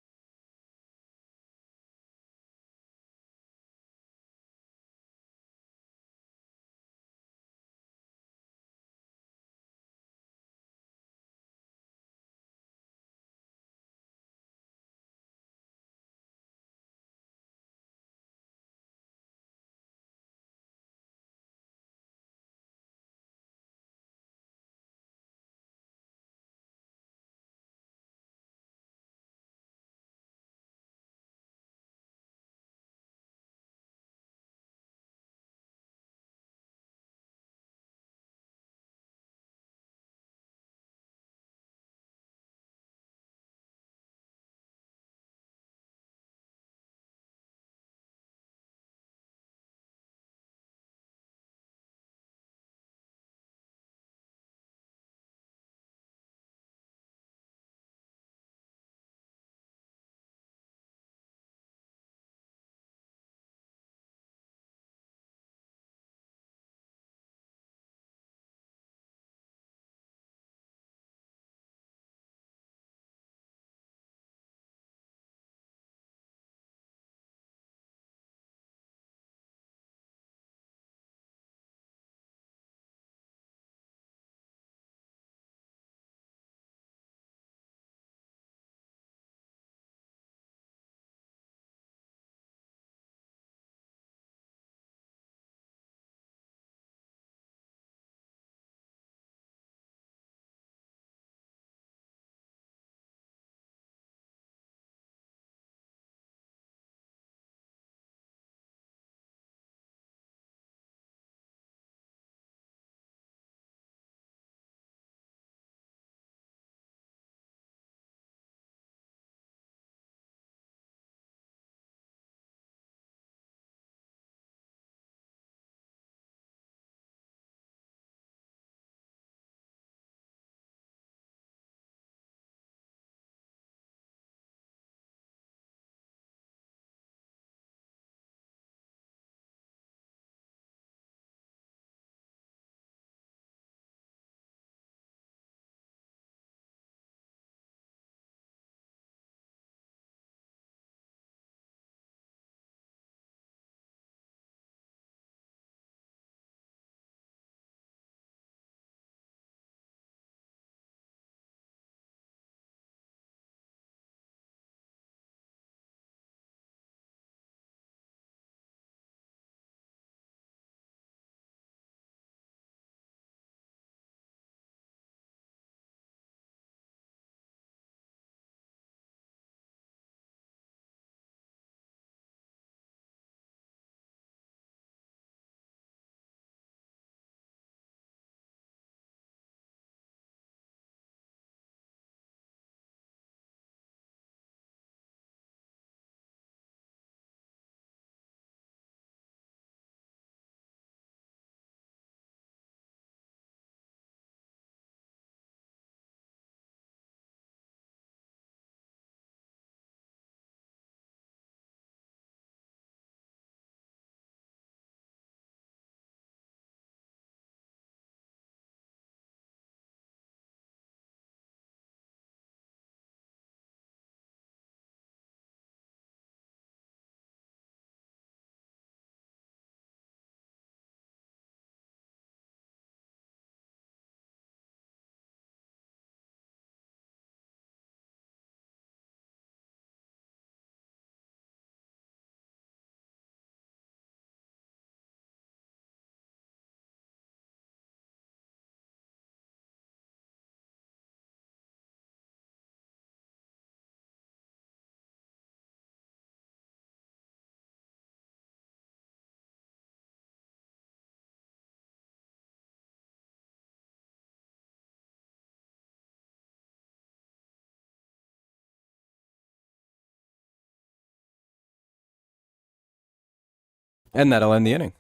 And that'll end the inning.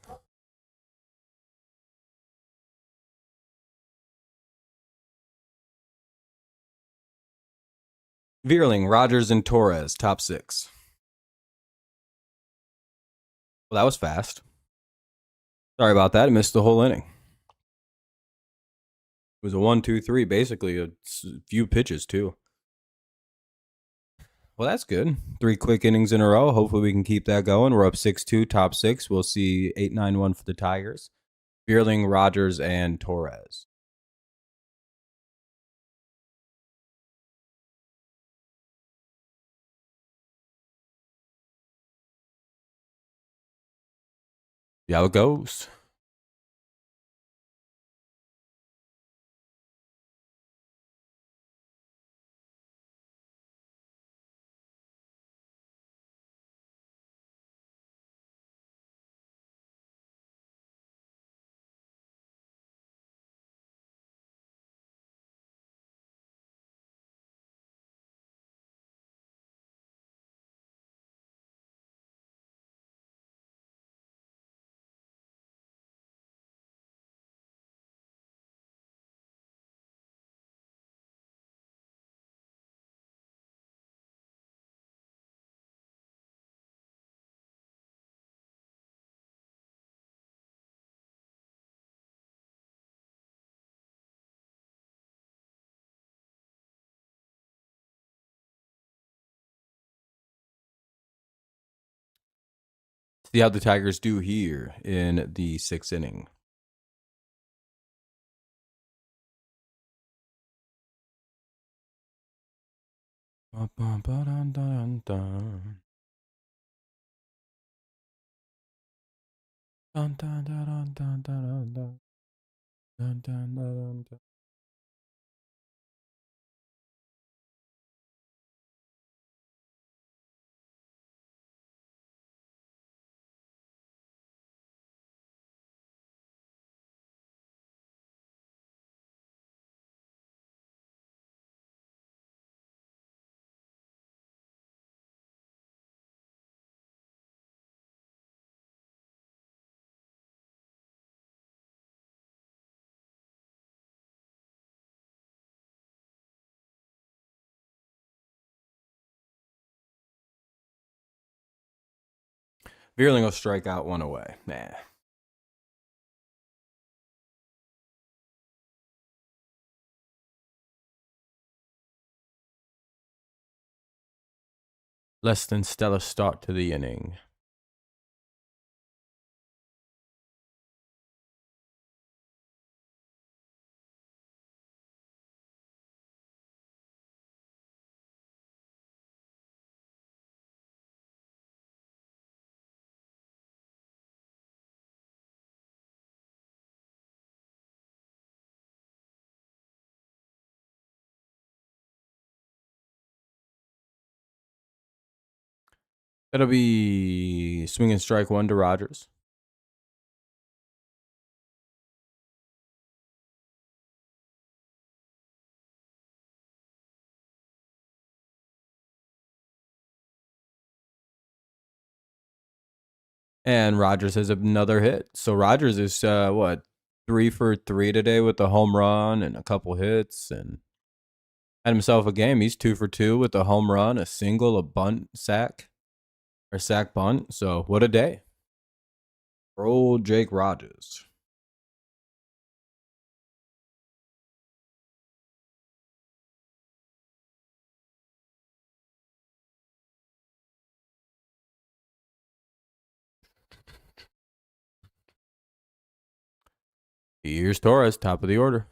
Veerling, Rogers, and Torres, top 6. Well, that was fast. Sorry about that. I missed the whole inning. It was a 1-2-3, basically a few pitches too. Well, that's good. 3 quick innings in a row. Hopefully, we can keep that going. We're up 6-2, top 6. We'll see 8-9-1 for the Tigers. Veerling, Rogers, and Torres. See how it goes. See how the Tigers do here in the 6th inning. Veerling will strike out 1 away. Nah. Less than stellar start to the inning. It'll be swing and strike 1 to Rogers. And Rogers has another hit. So Rogers is 3 for 3 today with a home run and a couple hits, and had himself a game. He's 2 for 2 with a home run, a single, a bunt, sack bunt. So what a day for old Jake Rogers. Here's Torres, top of the order.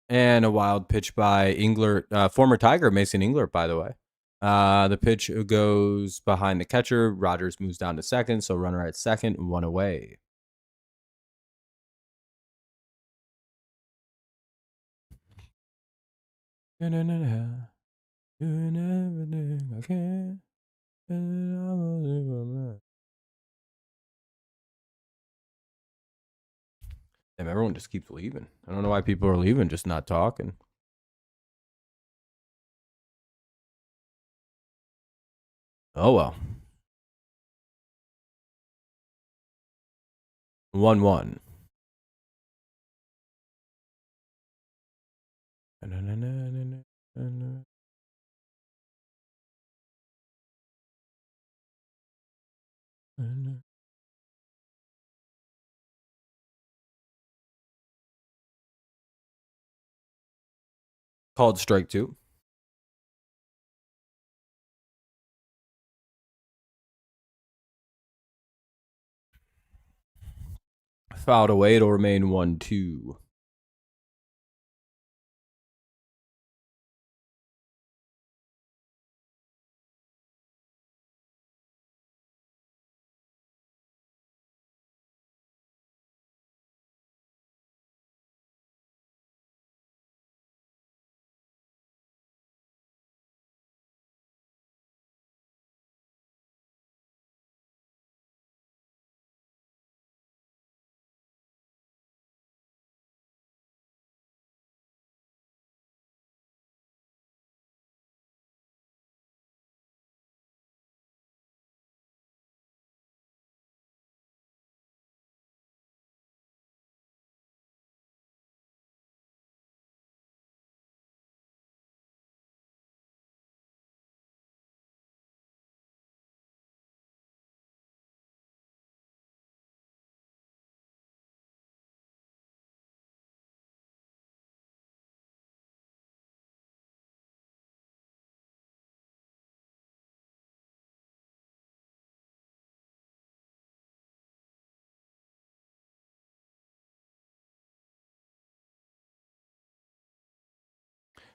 And a wild pitch by Englert, former Tiger Mason Englert, by the way. The pitch goes behind the catcher. Rogers moves down to second, so runner at second, 1 away. Doing everything I can. Damn, everyone just keeps leaving. I don't know why people are leaving, just not talking. Oh well. 1-1. Called strike two. Fouled away. It'll remain 1-2.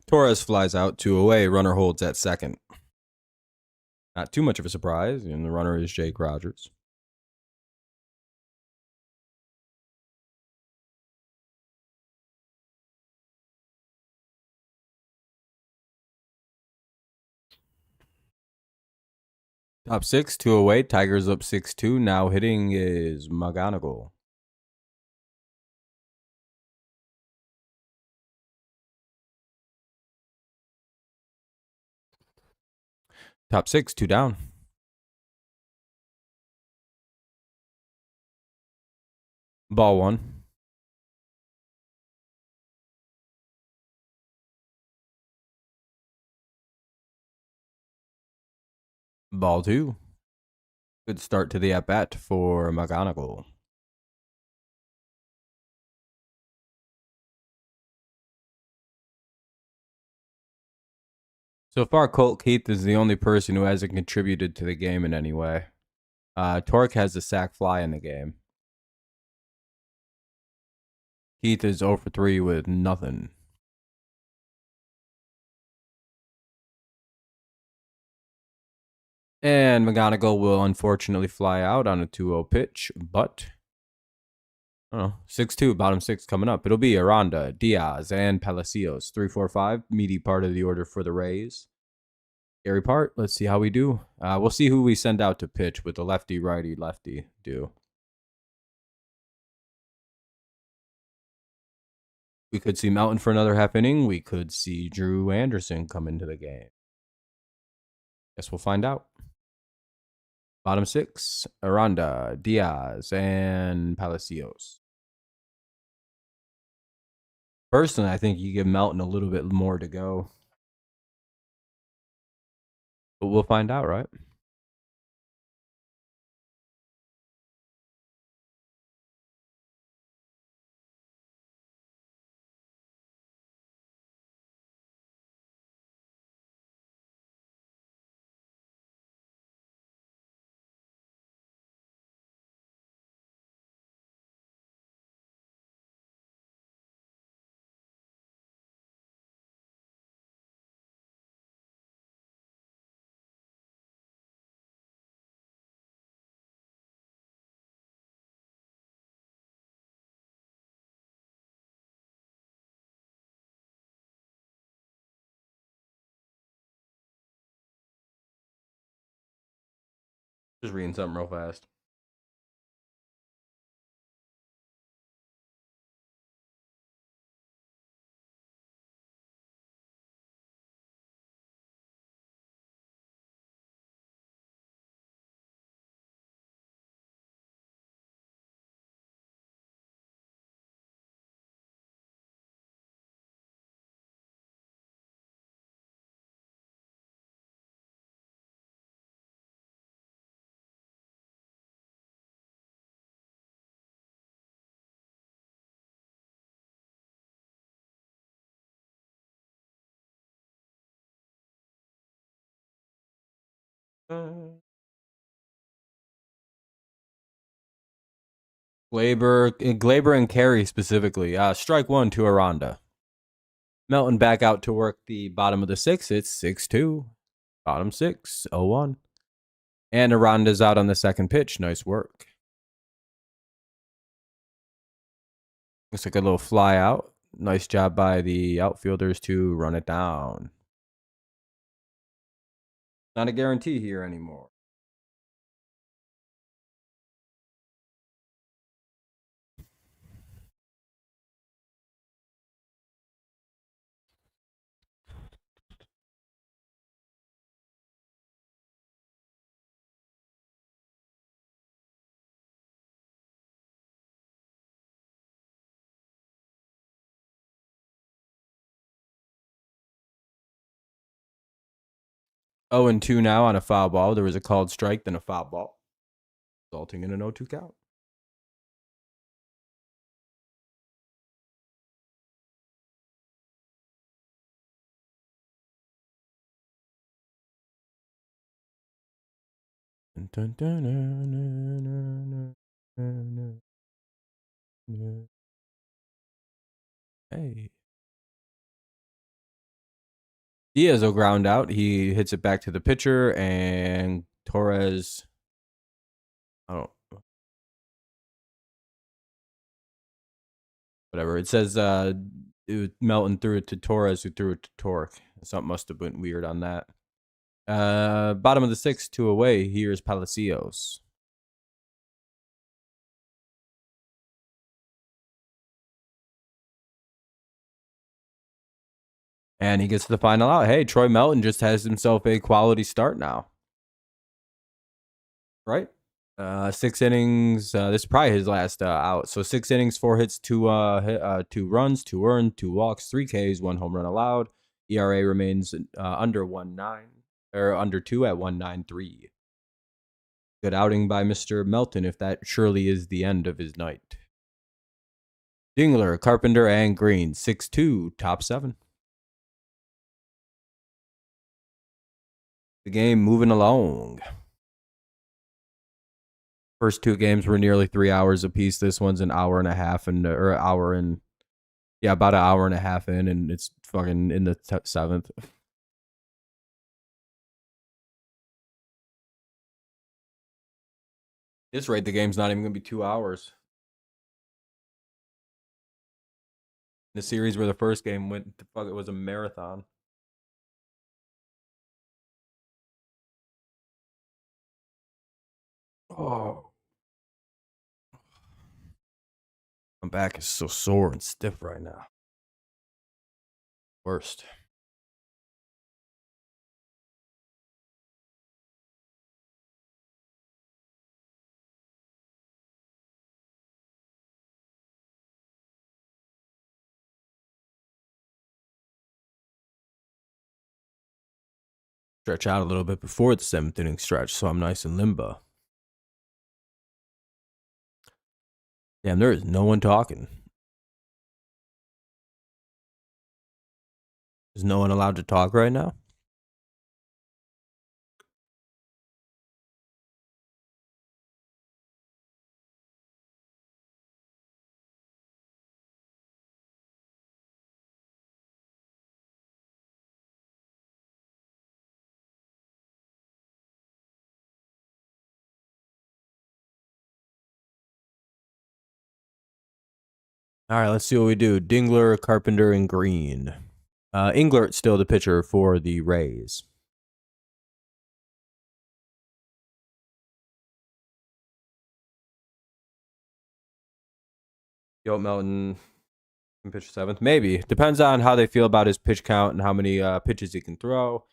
Torres flies out 2 away. Runner holds at second. Not too much of a surprise, and the runner is Jake Rogers. Top six, 2 away. Tigers up 6-2. Now hitting is McGonigal. Top six, 2 down. Ball one. Ball two. Good start to the at bat for McGonigal. So far, Colt Keith is the only person who hasn't contributed to the game in any way. Torque has a sac fly in the game. Keith is 0 for 3 with nothing. And McGonigal will unfortunately fly out on a 2-0 pitch, but 6-2, bottom six coming up. It'll be Aranda, Diaz, and Palacios. 3-4-5, meaty part of the order for the Rays. Scary part. Let's see how we do. We'll see who we send out to pitch with the lefty, righty, lefty do. We could see Mountain for another half inning. We could see Drew Anderson come into the game. Guess we'll find out. Bottom six, Aranda, Diaz, and Palacios. Personally, I think you give Mountain a little bit more to go. But we'll find out, right? Just reading something real fast. Glaber and Carey specifically. Strike one to Aranda. Melton back out to work the bottom of the six. It's 6-2. Bottom six, 0-1. And Aranda's out on the second pitch. Nice work. Looks like a little fly out. Nice job by the outfielders to run it down. Not a guarantee here anymore. Oh, and 2 now on a foul ball. There was a called strike, then a foul ball, resulting in an 0-2 count. Hey. Diaz will ground out. He hits it back to the pitcher, and Torres. Oh, whatever. It says Melton threw it to Torres, who threw it to Torque. Something must have been weird on that. Bottom of the sixth, 2 away. Here's Palacios. And he gets to the final out. Hey, Troy Melton just has himself a quality start now. Right? 6 innings. This is probably his last out. So 6 innings, 4 hits, 2 runs, 2 earned, 2 walks, 3 Ks, 1 home run allowed. ERA remains under 1.9 or under 2 at 1.93. Good outing by Mr. Melton, if that surely is the end of his night. Dingler, Carpenter, and Green, 6-2, top 7. The game moving along. First 2 games were nearly 3 hours apiece. This one's an hour and a half, or hour and about an hour and a half in, and it's fucking in the 7th. This rate, the game's not even gonna be 2 hours. The series where the first game went, fuck, it was a marathon. Oh. My back is so sore and stiff right now. Worst. Stretch out a little bit before the 7th inning stretch, so I'm nice and limbo. Damn, there is no one talking. Is no one allowed to talk right now? All right, let's see what we do. Dingler, Carpenter, and Green. Englert's still the pitcher for the Rays. Yo, Melton can pitch 7th. Maybe. Depends on how they feel about his pitch count and how many pitches he can throw.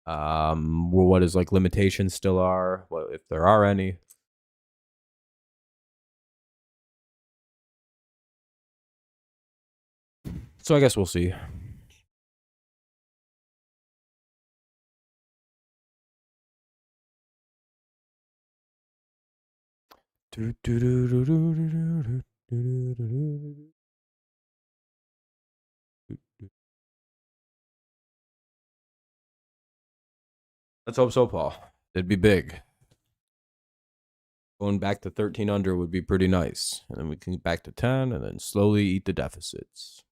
What his like limitations still are, what if there are any. So I guess we'll see. Let's hope so, Paul. It'd be big. Going back to 13 under would be pretty nice. And then we can get back to 10 and then slowly eat the deficits.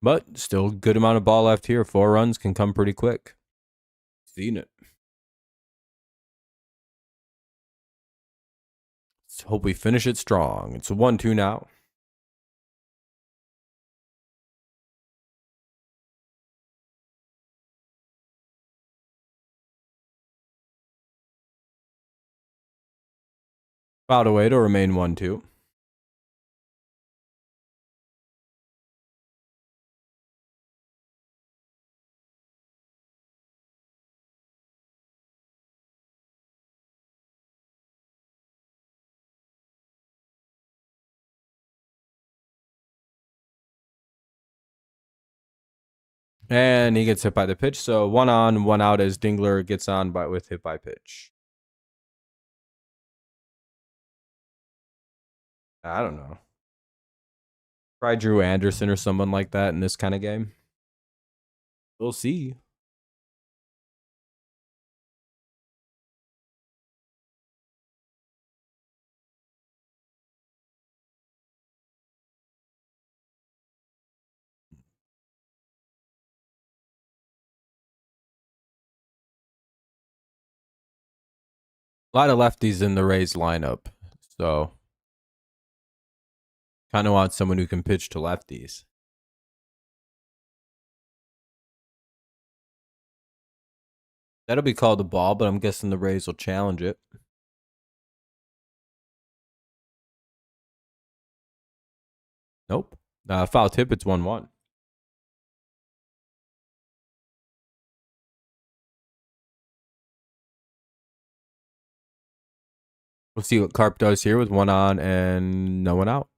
But still good amount of ball left here. 4 runs can come pretty quick. Seen it. Let's hope we finish it strong. It's a 1-2 now. Fouled away to remain 1-2. And he gets hit by the pitch. So 1 on, 1 out as Dingler gets on with hit by pitch. I don't know. Probably Drew Anderson or someone like that in this kind of game. We'll see. A lot of lefties in the Rays lineup. So kind of want someone who can pitch to lefties. That'll be called a ball, but I'm guessing the Rays will challenge it. Nope. Foul tip, it's 1-1. We'll see what Carp does here with 1 on and no one out.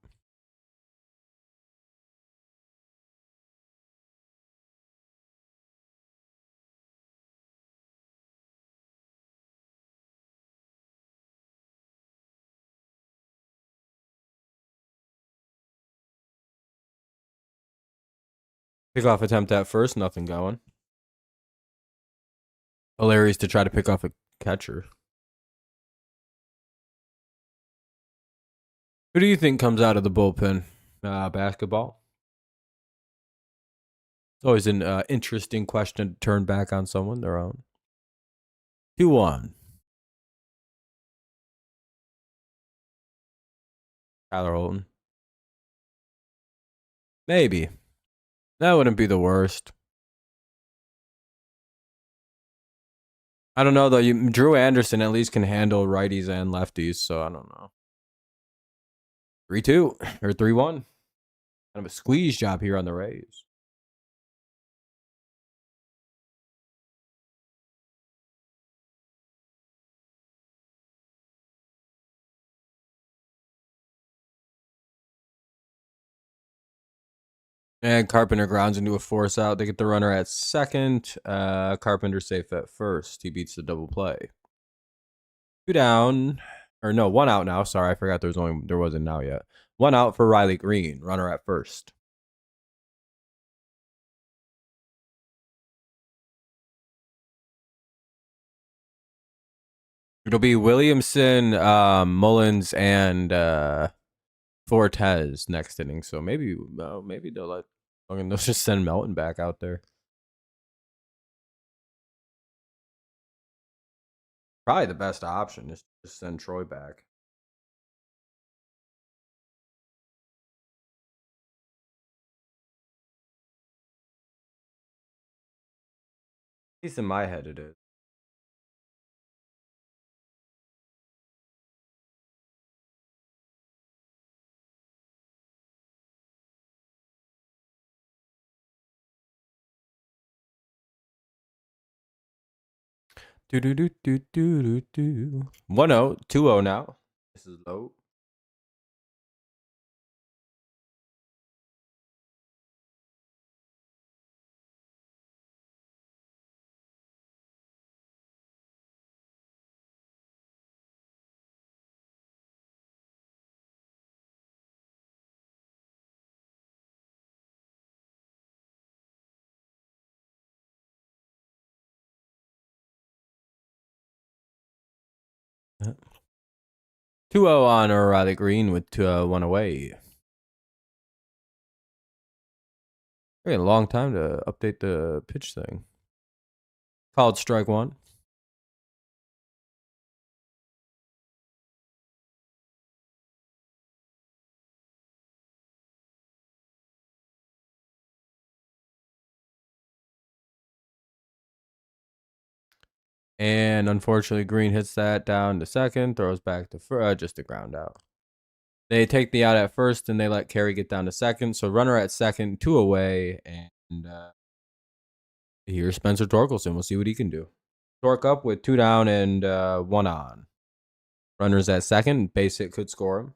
Pickoff attempt at first, nothing going. Hilarious to try to pick off a catcher. Who do you think comes out of the bullpen? Basketball. It's always an interesting question to turn back on someone their own. 2-1. Tyler Holton. Maybe. That wouldn't be the worst. I don't know, though. Drew Anderson at least can handle righties and lefties, so I don't know. 3-2 or 3-1. Kind of a squeeze job here on the Rays. And Carpenter grounds into a force out. They get the runner at second. Carpenter safe at first. He beats the double play. 2 down. Or no, 1 out now. Sorry, I forgot there wasn't now yet. 1 out for Riley Green. Runner at first. It'll be Williamson, Mullins, and Fortes next inning. So maybe they'll just send Melton back out there. Probably the best option is to send Troy back. At least in my head it is. Do do do do do do do. 1-0, 2-0 now. This is low. 2-0 on O'Reilly Green with 1 away. Wait a long time to update the pitch thing. Called strike one. And unfortunately, Green hits that down to second, throws back to first, just a ground out. They take the out at first, and they let Carey get down to second. So runner at second, 2 away, and here's Spencer Torkelson. We'll see what he can do. Torque up with 2 down and 1 on. Runners at second, base hit could score him.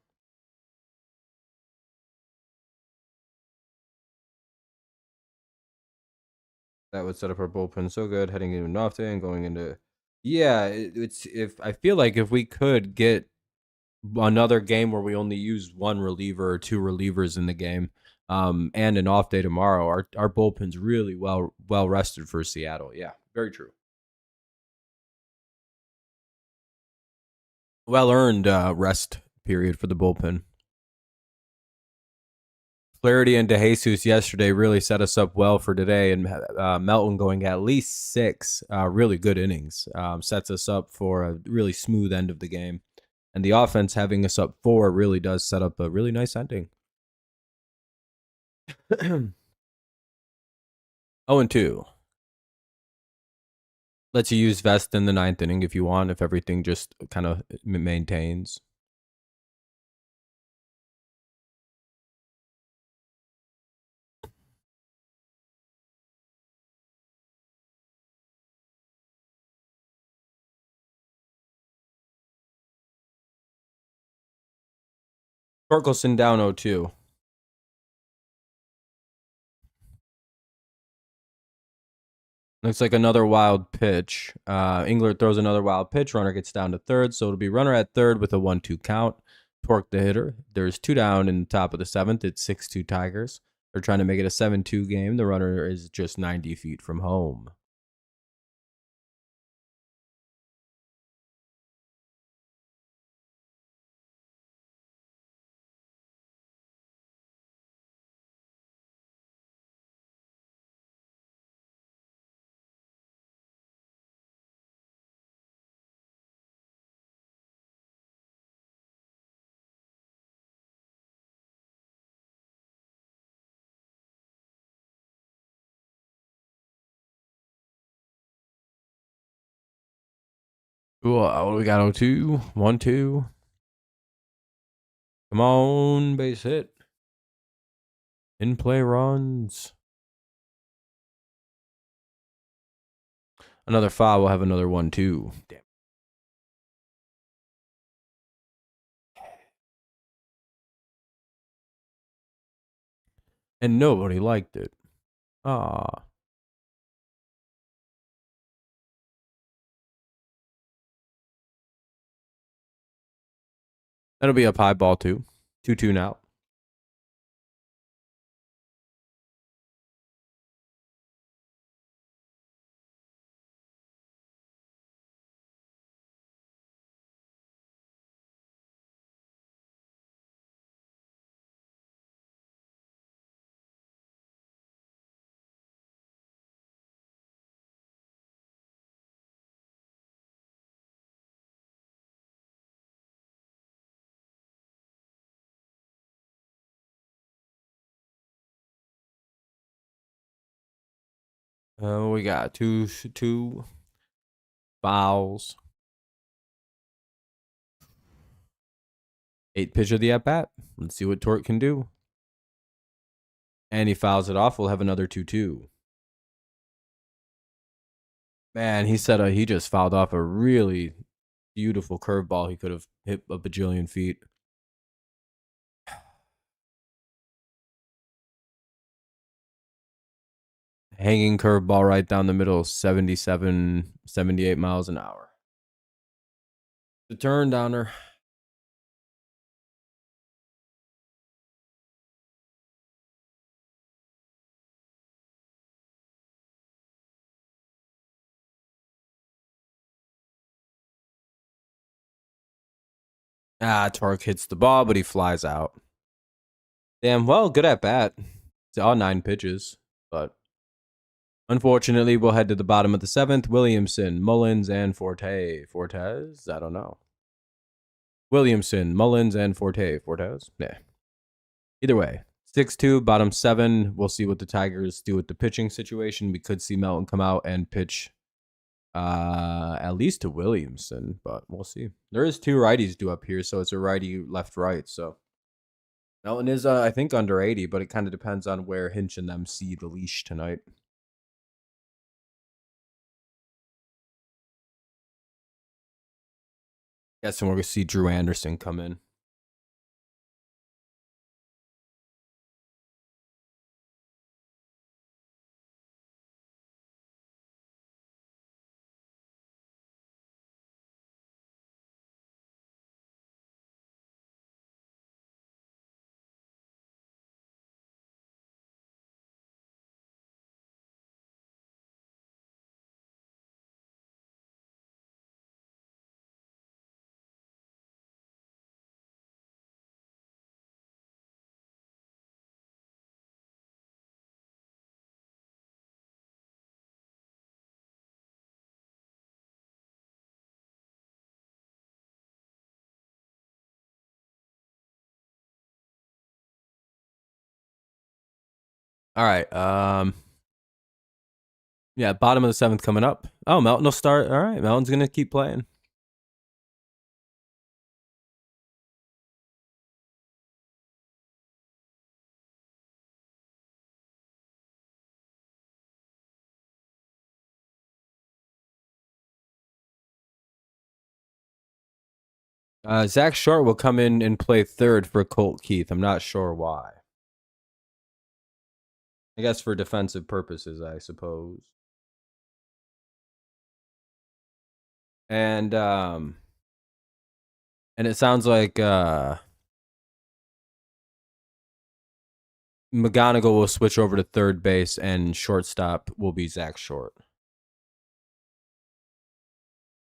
That would set up our bullpen so good, heading into nothing, going into it's if I feel like if we could get another game where we only use one reliever or 2 relievers in the game, and an off day tomorrow, our bullpen's really well rested for Seattle. Yeah, very true. Well earned rest period for the bullpen. Flaherty and DeJesus yesterday really set us up well for today, and Melton going at least 6 really good innings sets us up for a really smooth end of the game. And the offense having us up 4 really does set up a really nice ending. 0-2. Lets you use Vest in the 9th inning if you want, if everything just kind of maintains. Torkelson down 0-2. Looks like another wild pitch. Engler throws another wild pitch. Runner gets down to third, so it'll be runner at third with a 1-2 count. Torque the hitter. There's 2 down in the top of the 7th. It's 6-2 Tigers. They're trying to make it a 7-2 game. The runner is just 90 feet from home. Ooh, what do we got? 0-2, 1-2. Come on, base hit. In play runs. Another foul. We'll have another 1-2. Damn. And nobody liked it. Ah. That'll be up high ball 2. 2-2 now. We got two fouls. 8th pitch of the at bat. Let's see what Torque can do. And he fouls it off. We'll have another 2-2. Man, he just fouled off a really beautiful curveball. He could have hit a bajillion feet. Hanging curveball right down the middle, 77, 78 miles an hour. The turn downer. Torque hits the ball, but he flies out. Damn, well, good at bat. It's all 9 pitches, but unfortunately, we'll head to the bottom of the 7th. Williamson, Mullins, and Fortes? I don't know. Williamson, Mullins, and Fortes? Yeah. Either way, 6-2, bottom 7. We'll see what the Tigers do with the pitching situation. We could see Melton come out and pitch at least to Williamson, but we'll see. There is 2 righties due up here, so it's a righty left-right, so Melton is, I think, under 80, but it kind of depends on where Hinch and them see the leash tonight. Guessing we're going to see Drew Anderson come in. All right. Yeah, bottom of the 7th coming up. Oh, Melton will start. All right, Melton's going to keep playing. Zach Short will come in and play 3rd for Colt Keith. I'm not sure why. I guess for defensive purposes, I suppose. And it sounds like McGonigal will switch over to 3rd base, and shortstop will be Zach Short.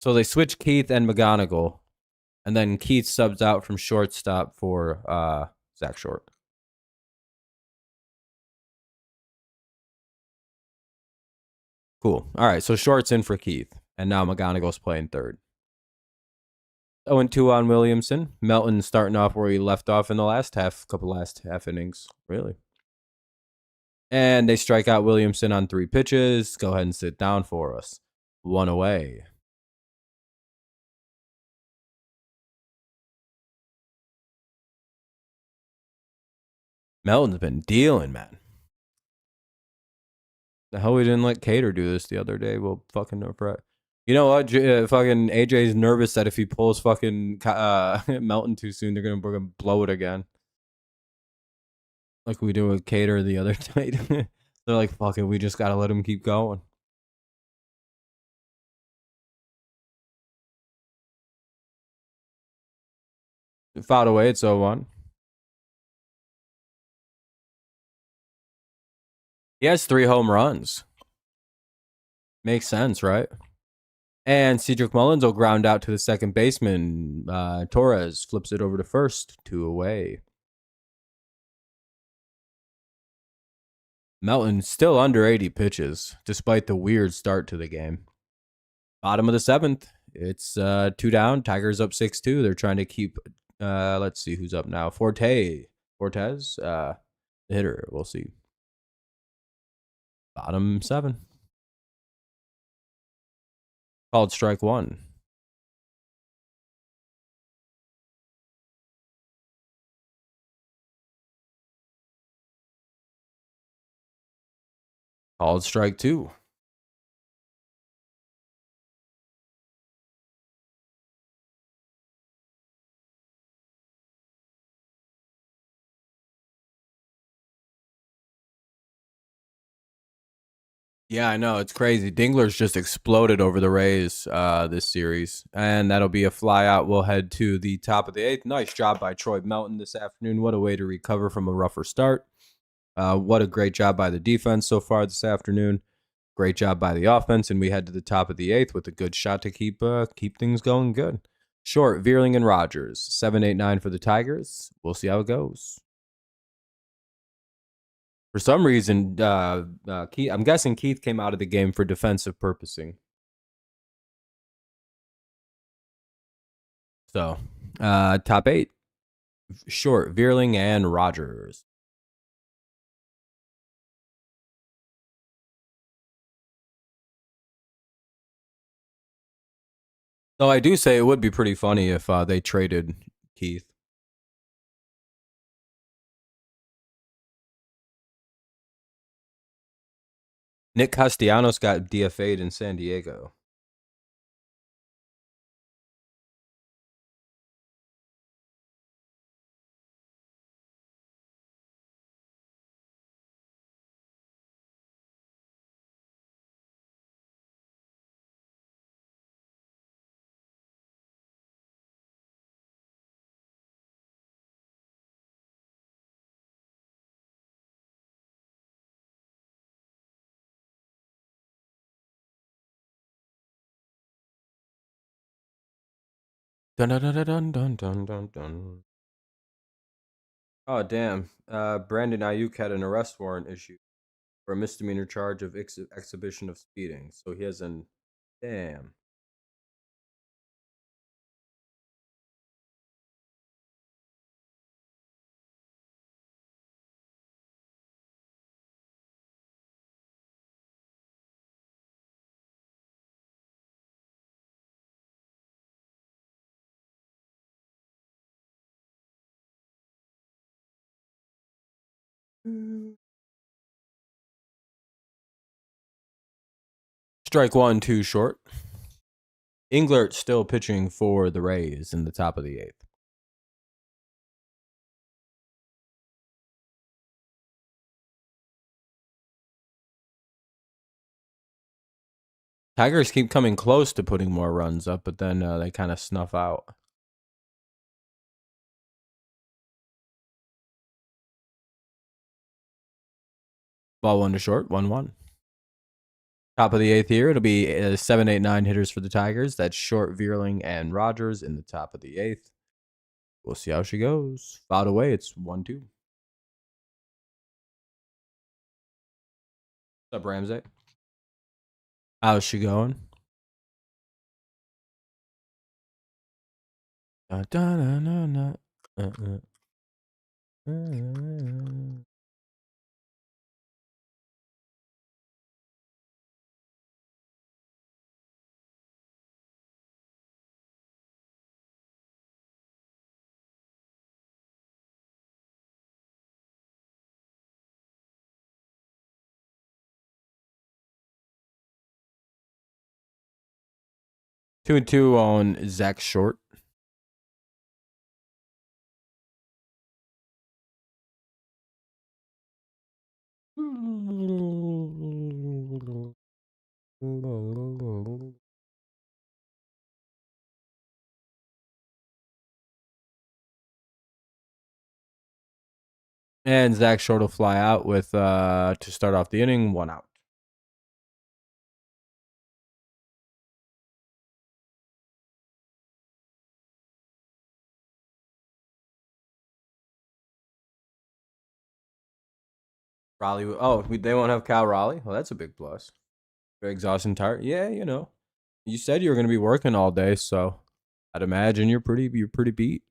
So they switch Keith and McGonigal, and then Keith subs out from shortstop for Zach Short. Cool. All right, so Short's in for Keith, and now McGonigal's playing 3rd. 0-2 on Williamson. Melton starting off where he left off in the last half innings. Really. And they strike out Williamson on 3 pitches. Go ahead and sit down for us. 1 away. Melton's been dealing, man. The hell we didn't let Cater do this the other day. We'll fucking know for it. You know what? Fucking AJ's nervous that if he pulls fucking Melton too soon, they're gonna blow it again. Like we did with Cater the other night. They're like, fuck it, we just gotta let him keep going. Fouled away, it's 0-1. He has 3 home runs. Makes sense, right? And Cedric Mullins will ground out to the second baseman. Torres flips it over to first. 2 away. Melton still under 80 pitches, despite the weird start to the game. Bottom of the 7th. It's 2 down. Tigers up 6-2. They're trying to keep, let's see who's up now. Fortes, the hitter. We'll see. Bottom 7. Called strike 1. Called strike 2. Yeah, I know. It's crazy. Dingler's just exploded over the Rays this series. And that'll be a fly out. We'll head to the top of the 8th. Nice job by Troy Melton this afternoon. What a way to recover from a rougher start. What a great job by the defense so far this afternoon. Great job by the offense. And we head to the top of the 8th with a good shot to keep things going good. Short, Veerling and Rogers. 7-8-9 for the Tigers. We'll see how it goes. For some reason, Keith, I'm guessing Keith came out of the game for defensive purposing. So, top 8. Short, Veerling and Rogers. Though I do say it would be pretty funny if they traded Keith. Nick Castellanos got DFA'd in San Diego. Dun dun dun dun dun dun dun dun. Oh damn! Brandon Ayuk had an arrest warrant issued for a misdemeanor charge of exhibition of speeding. So he has an damn. Strike 1, 2 short. Englert still pitching for the Rays in the top of the 8th. Tigers keep coming close to putting more runs up, but then they kind of snuff out. Ball 1 to short, 1-1. Top of the 8th here, it'll be 7-8-9 hitters for the Tigers. That's Short, Veerling, and Rogers in the top of the 8th. We'll see how she goes. Fouled away, it's 1-2. What's up, Ramsey? How's she going? Two and two on Zach Short. And Zach Short will fly out with to start off the inning, 1 out. Raleigh. Oh, they won't have Cal Raleigh. Well, that's a big plus. Very exhausting, tired. Yeah, you know. You said you were going to be working all day, so I'd imagine you're pretty beat.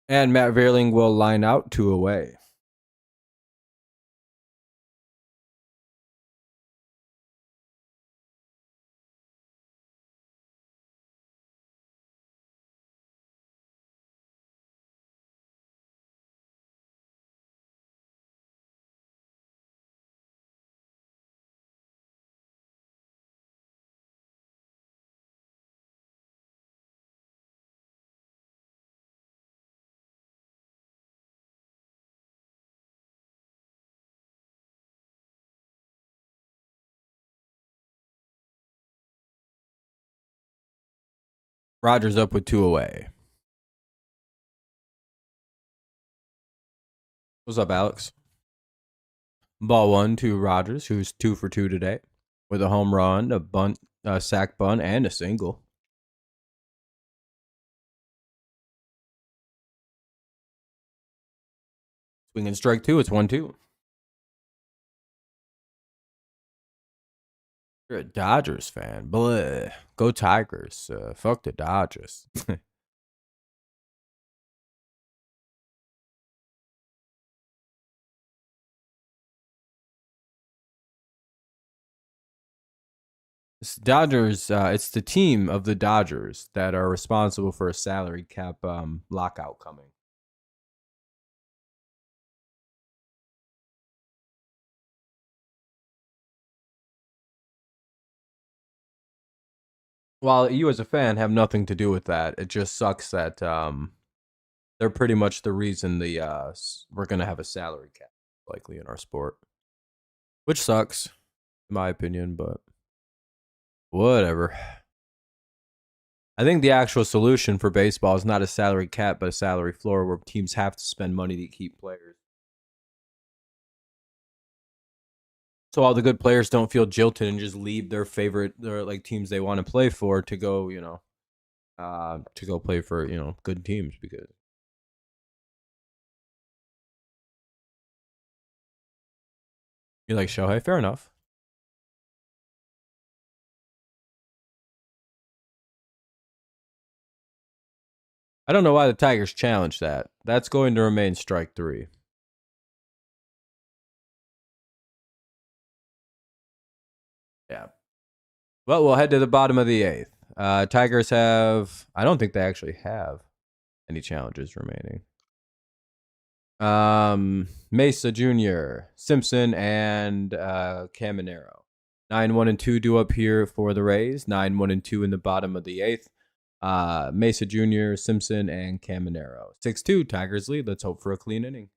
And Matt Veerling will line out 2 away. Rogers up with 2 away. What's up, Alex? Ball 1 to Rogers, who's 2 for 2 today, with a home run, a bunt, a sac bunt, and a single. Swing and strike two. It's 1-2. You're a Dodgers fan. Blah. Go Tigers. Fuck the Dodgers. It's Dodgers. It's the team of the Dodgers that are responsible for a salary cap lockout coming. While you as a fan have nothing to do with that, it just sucks that they're pretty much the reason we're gonna have a salary cap likely in our sport, which sucks, in my opinion. But whatever. I think the actual solution for baseball is not a salary cap, but a salary floor where teams have to spend money to keep players. So all the good players don't feel jilted and just leave their favorite, their like teams they want to play for to go, to go play for, good teams because you like Shohei. Fair enough. I don't know why the Tigers challenged that. That's going to remain strike three. Yeah. Well, we'll head to the bottom of the eighth. Tigers have, I don't think they actually have any challenges remaining. Mesa Jr., Simpson, and Caminero. 9-1-2 due up here for the Rays. 9-1-2 in the bottom of the eighth. Mesa Jr., Simpson, and Caminero. 6-2, Tigers lead. Let's hope for a clean inning.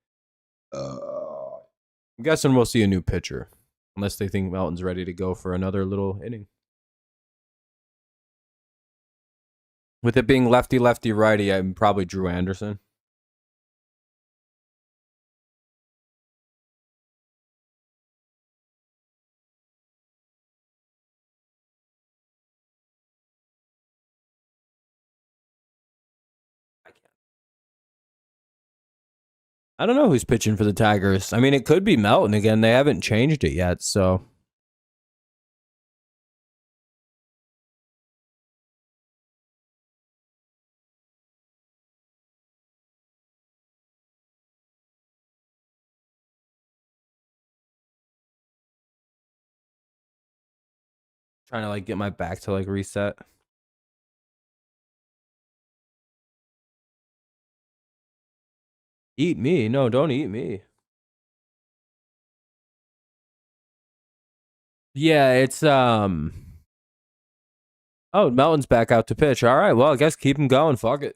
I'm guessing we'll see a new pitcher, unless they think Melton's ready to go for another little inning. With it being lefty, lefty, righty, I'm probably Drew Anderson. I don't know who's pitching for the Tigers. I mean, it could be Melton again. They haven't changed it yet, so. Trying to get my back to reset. Eat me? No, don't eat me. Yeah, it's Oh, Melton's back out to pitch. All right, well, I guess keep him going. Fuck it.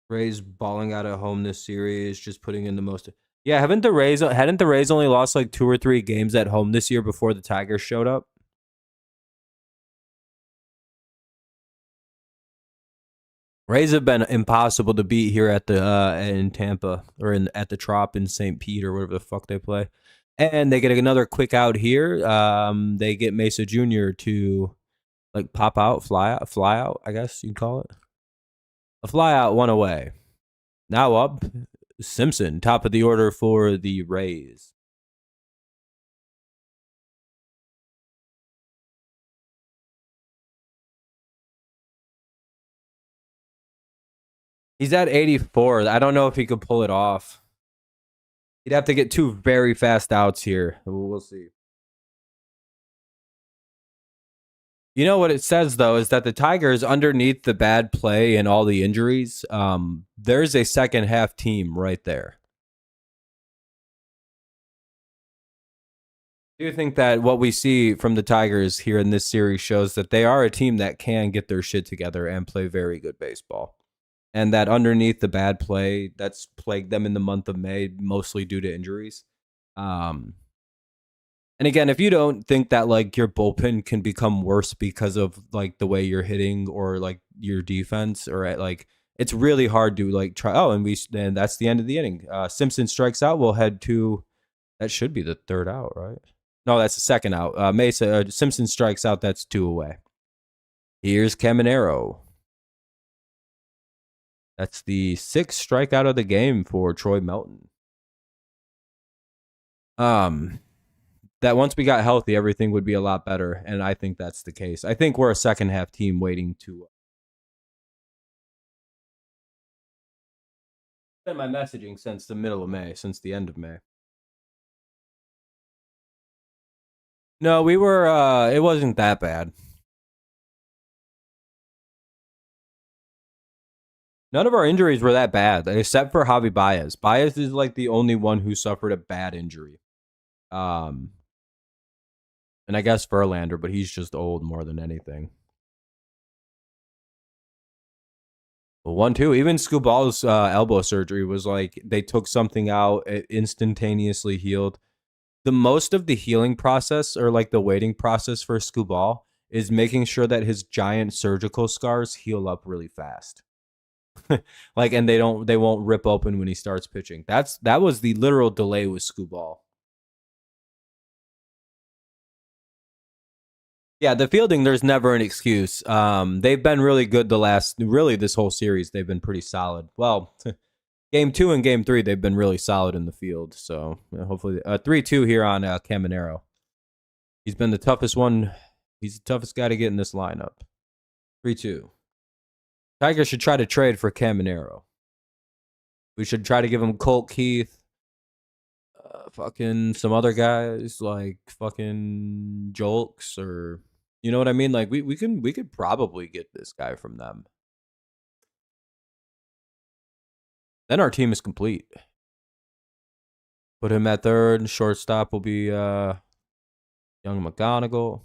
Rays balling out at home this series, just putting in the most. Yeah, hadn't the Rays only lost 2 or 3 games at home this year before the Tigers showed up? Rays have been impossible to beat here at the in Tampa or at the Trop in St. Pete or whatever the fuck they play. And they get another quick out here. They get Mesa Jr. to pop out, fly out, I guess you'd call it. A fly out, one away. Now up, Simpson, top of the order for the Rays. He's at 84. I don't know if he could pull it off. He'd have to get 2 very fast outs here. We'll see. You know what it says, though, is that the Tigers, underneath the bad play and all the injuries, there's a second half team right there. Do you think that what we see from the Tigers here in this series shows that they are a team that can get their shit together and play very good baseball? And that underneath the bad play that's plagued them in the month of May, mostly due to injuries, And again, if you don't think that like your bullpen can become worse because of like the way you're hitting or like your defense or like it's really hard to like try. Oh, and that's the end of the inning. Simpson strikes out. We'll head to that should be the third out, right? No, that's the second out. Simpson strikes out. That's 2 away. Here's Caminero. That's the 6th strikeout of the game for Troy Melton. That once we got healthy, everything would be a lot better, and I think that's the case. I think we're a second half team waiting to. Been my messaging since the middle of May, since the end of May. No, we were. It wasn't that bad. None of our injuries were that bad, except for Javi Baez. Baez is like the only one who suffered a bad injury. And I guess Verlander, but he's just old more than anything. Well, 1-2. Even Scubal's elbow surgery was like they took something out, it instantaneously healed. The most of the healing process or like the waiting process for Scubal is making sure that his giant surgical scars heal up really fast. Like, and they won't rip open when he starts pitching. That was the literal delay with Scubal. Yeah, the fielding, there's never an excuse. They've been really good this whole series. They've been pretty solid. Well, game 2 and game 3, they've been really solid in the field. So hopefully, 3-2 here on Caminero. He's been the toughest one. He's the toughest guy to get in this lineup. 3-2. Tiger should try to trade for Caminero. We should try to give him Colt Keith, fucking some other guys like fucking Jolks or you know what I mean? Like we could probably get this guy from them. Then our team is complete. Put him at third. Shortstop will be Young McGonigal.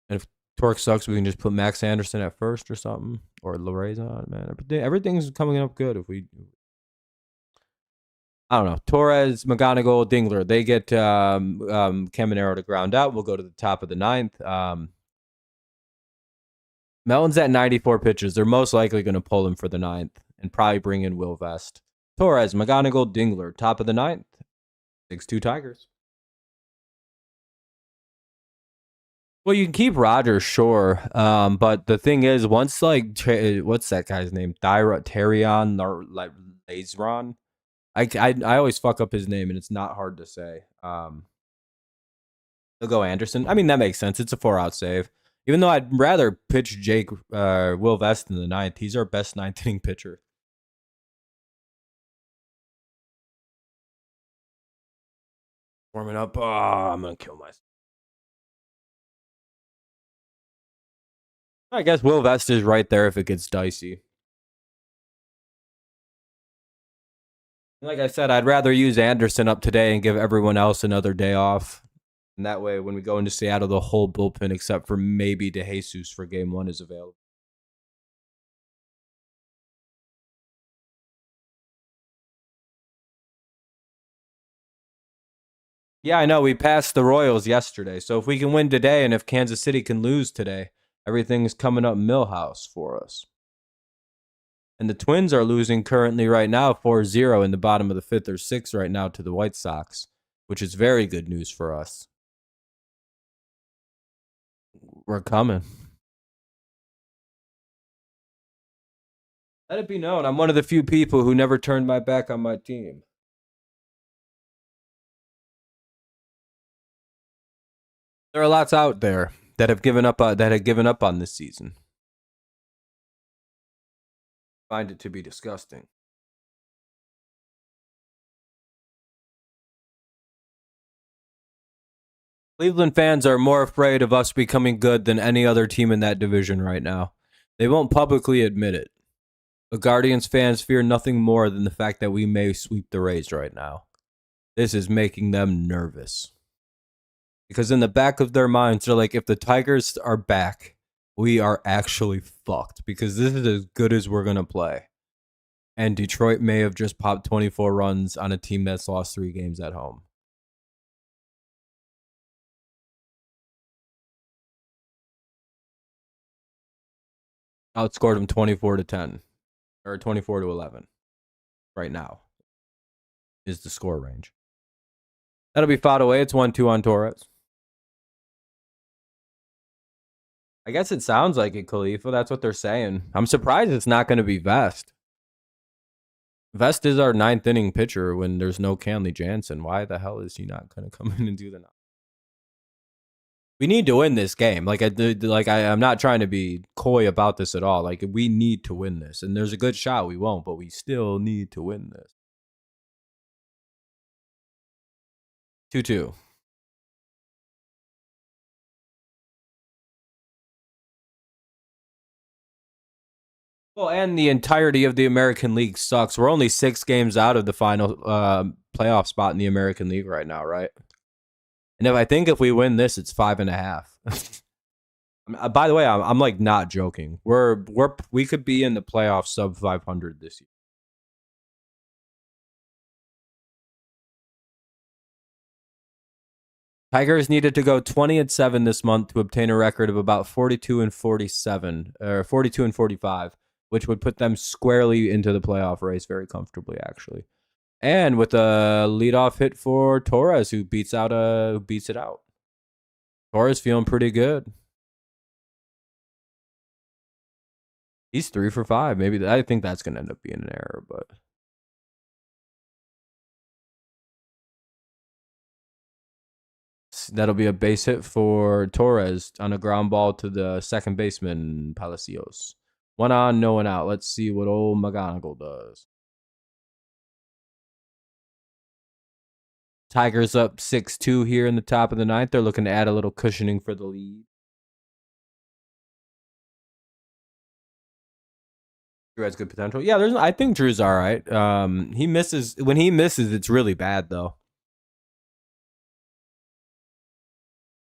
And if Torque sucks, we can just put Max Anderson at first or something. Or Lorazon, man. Everything's coming up good if we I don't know. Torres, McGonigal, Dingler. They get Caminero to ground out. We'll go to the top of the 9th. Melton's at 94 pitches. They're most likely going to pull him for the 9th and probably bring in Will Vest. Torres, McGonigal, Dingler. Top of the 9th. 6-2 Tigers. Well, you can keep Rogers, sure. But the thing is, once like what's that guy's name? Terrion or like Lazeron. I always fuck up his name, and it's not hard to say. He'll go Anderson. I mean, that makes sense. It's a 4-out save. Even though I'd rather pitch Jake Will Vest in the 9th. He's our best 9th inning pitcher. Warming up. Oh, I'm going to kill myself. I guess Will Vest is right there if it gets dicey. Like I said, I'd rather use Anderson up today and give everyone else another day off. And that way, when we go into Seattle, the whole bullpen, except for maybe DeJesus for game 1, is available. Yeah, I know. We passed the Royals yesterday. So if we can win today and if Kansas City can lose today, everything's coming up Millhouse for us. And the Twins are losing currently right now 4-0 in the bottom of the 5th or 6th right now to the White Sox, which is very good news for us. We're coming. Let it be known, I'm one of the few people who never turned my back on my team. There are lots out there that have given up on this season. Find it to be disgusting. Cleveland fans are more afraid of us becoming good than any other team in that division right now. They won't publicly admit it. But Guardians fans fear nothing more than the fact that we may sweep the Rays right now. This is making them nervous. Because in the back of their minds, they're like, if the Tigers are back, we are actually fucked. Because this is as good as we're going to play. And Detroit may have just popped 24 runs on a team that's lost 3 games at home. Outscored them 24-10 or 24-11 right now is the score range. That'll be fouled away. It's 1-2 on Torres. I guess it sounds like it, Khalifa. That's what they're saying. I'm surprised it's not going to be Vest. Vest is our 9th inning pitcher when there's no Canley Jansen. Why the hell is he not going to come in and do the 9th? We need to win this game. I'm not trying to be coy about this at all. Like, we need to win this. And there's a good shot we won't, but we still need to win this. 2-2. Well, and the entirety of the American League sucks. We're only 6 games out of the final playoff spot in the American League right now, right? And if we win this, it's 5.5. By the way, I'm like not joking. We could be in the playoffs sub 500 this year. Tigers needed to go 20-7 this month to obtain a record of about 42-47 or 42-45, which would put them squarely into the playoff race very comfortably, actually. And with a leadoff hit for Torres, who beats it out. Torres feeling pretty good. He's 3 for 5. Maybe I think that's going to end up being an error, but that'll be a base hit for Torres on a ground ball to the second baseman, Palacios. 1 on, no one out. Let's see what old McGonigal does. Tigers up 6-2 here in the top of the 9th. They're looking to add a little cushioning for the lead. Drew has good potential. Yeah, I think Drew's all right. He misses when he misses. It's really bad though.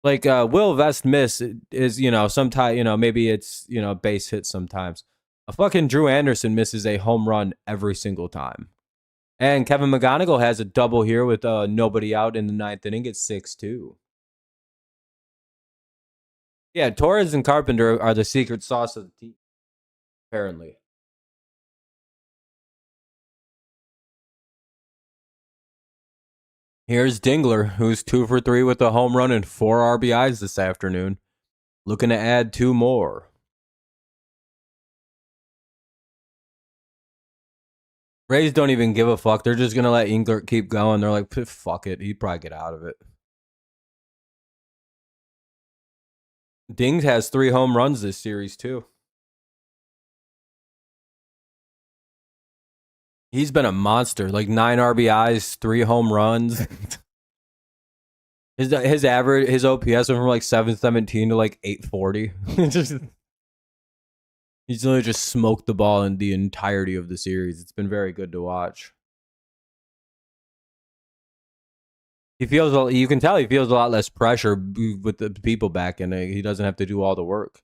Like Will Vest miss is sometimes maybe it's base hit sometimes. A fucking Drew Anderson misses a home run every single time. And Kevin McGonigal has a double here with nobody out in the 9th inning. It's 6-2. Yeah, Torres and Carpenter are the secret sauce of the team, apparently. Here's Dingler, who's 2 for 3 with a home run and 4 RBIs this afternoon. Looking to add 2 more. Rays don't even give a fuck. They're just going to let Englert keep going. They're like, fuck it. He'd probably get out of it. Dings has 3 home runs this series, too. He's been a monster. Like 9 RBIs, 3 home runs. His average, his OPS went from like 717 to like 840. He's literally just smoked the ball in the entirety of the series. It's been very good to watch. You can tell he feels a lot less pressure with the people back, and he doesn't have to do all the work.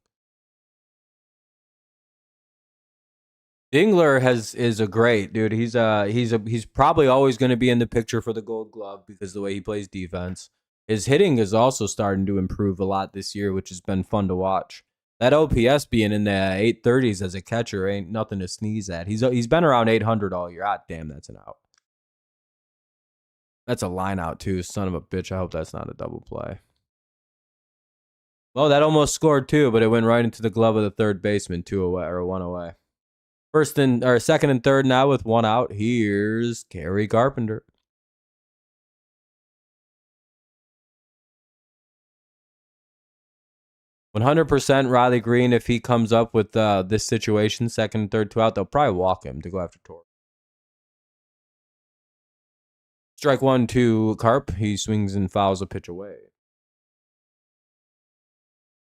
Dingler is a great dude. He's probably always going to be in the picture for the Gold Glove because of the way he plays defense. His hitting is also starting to improve a lot this year, which has been fun to watch. That OPS being in the 830s as a catcher ain't nothing to sneeze at. He's been around 800 all year. Ah, damn, that's an out. That's a line out too. Son of a bitch. I hope that's not a double play. Well, that almost scored too, but it went right into the glove of the third baseman, 2 away or 1 away. Second and third now with 1 out. Here's Gary Carpenter. %, Riley Green, if he comes up with this situation, second and third, 2 out, they'll probably walk him to go after Torres. Strike 1 to Carp. He swings and fouls a pitch away.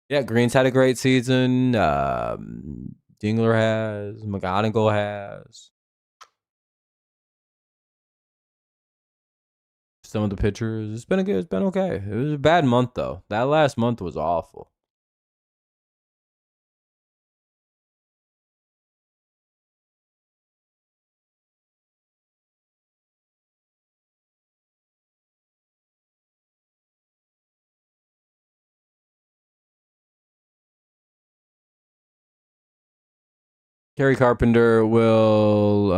Yeah, Green's had a great season. Dingler has. McGonigal has. Some of the pitchers. It's been okay. It was a bad month though. That last month was awful. Kerry Carpenter will,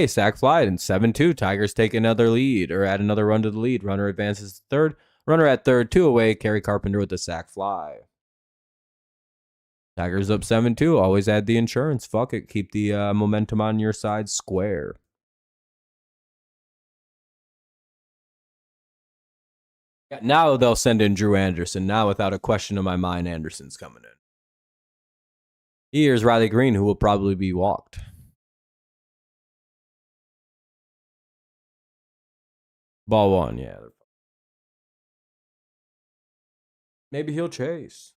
sack fly and 7-2. Tigers take another lead or add another run to the lead. Runner advances to third. Runner at third, 2 away. Kerry Carpenter with the sack fly. Tigers up 7-2. Always add the insurance. Fuck it. Keep the momentum on your side square. Yeah, now they'll send in Drew Anderson. Now, without a question in my mind, Anderson's coming in. Here's Riley Green, who will probably be walked. Ball one, yeah. Maybe he'll chase.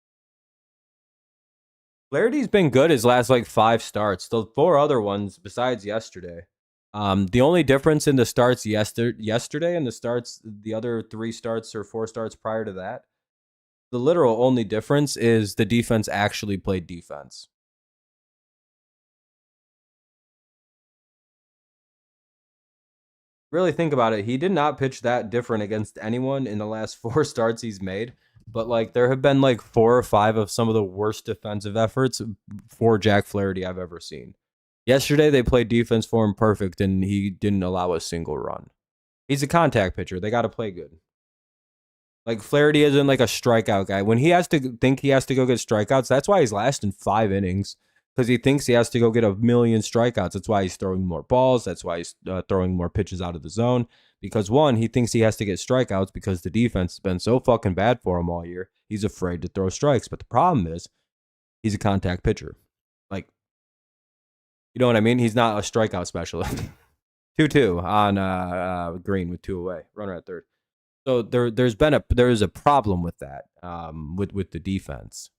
Flaherty's been good his last like 5 starts. The 4 other ones besides yesterday. The only difference in the starts yesterday and the other 3 starts or 4 starts prior to that, the literal only difference is the defense actually played defense. Really think about it. He did not pitch that different against anyone in the last 4 starts he's made. But like there have been like 4 or 5 of some of the worst defensive efforts for Jack Flaherty I've ever seen. Yesterday they played defense for him perfect and he didn't allow a single run. He's a contact pitcher. They got to play good. Like Flaherty isn't like a strikeout guy. When he has to think he has to go get strikeouts, that's why he's lasting 5 innings. Because he thinks he has to go get a million strikeouts. That's why he's throwing more balls. That's why he's throwing more pitches out of the zone. Because one, he thinks he has to get strikeouts because the defense has been so fucking bad for him all year. He's afraid to throw strikes. But the problem is, he's a contact pitcher. Like, you know what I mean? He's not a strikeout specialist. 2-2 on Green with 2 away. Runner at third. So there's a problem with that. With the defense.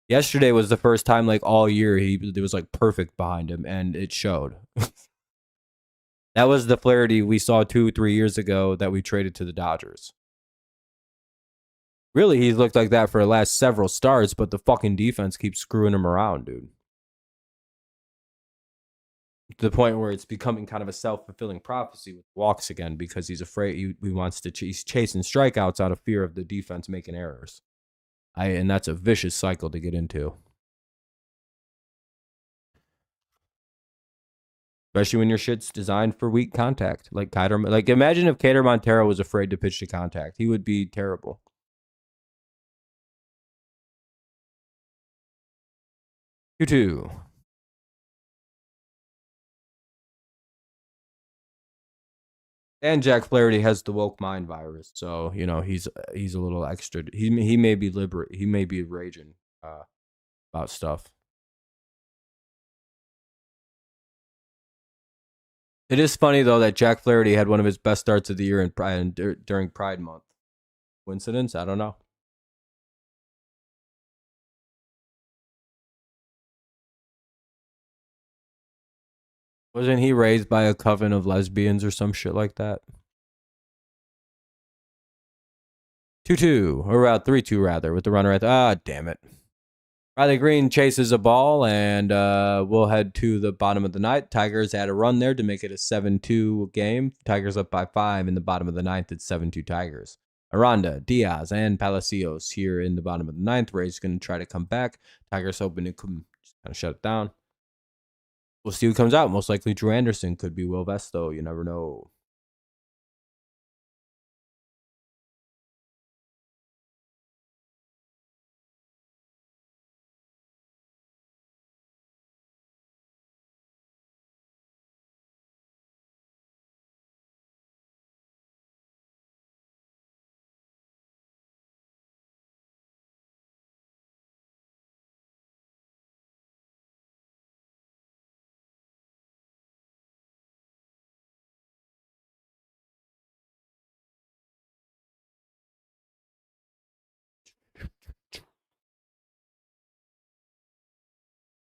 Yesterday was the first time like all year it was like perfect behind him, and it showed. That was the Flaherty we saw 2-3 years ago that we traded to the Dodgers. Really, he's looked like that for the last several starts, but the fucking defense keeps screwing him around, dude. To the point where it's becoming kind of a self-fulfilling prophecy with walks again because he's afraid he's chasing strikeouts out of fear of the defense making errors. And that's a vicious cycle to get into. Especially when your shit's designed for weak contact. Like imagine if Kader Montero was afraid to pitch to contact. He would be terrible. 2-2. And Jack Flaherty has the woke mind virus, so you know he's a little extra. He may be he may be raging about stuff. It is funny though that Jack Flaherty had one of his best starts of the year during Pride Month. Coincidence? I don't know. Wasn't he raised by a coven of lesbians or some shit like that? 2-2, or 3-2 rather, with the runner at damn it. Riley Green chases a ball, and we'll head to the bottom of the ninth. Tigers had a run there to make it a 7-2 game. Tigers up by 5 in the bottom of the ninth. It's 7-2 Tigers. Aranda, Diaz, and Palacios here in the bottom of the ninth. Ray's going to try to come back. Tigers hoping to kind of shut it down. We'll see who comes out. Most likely Drew Anderson. Could be Will Vesto. You never know.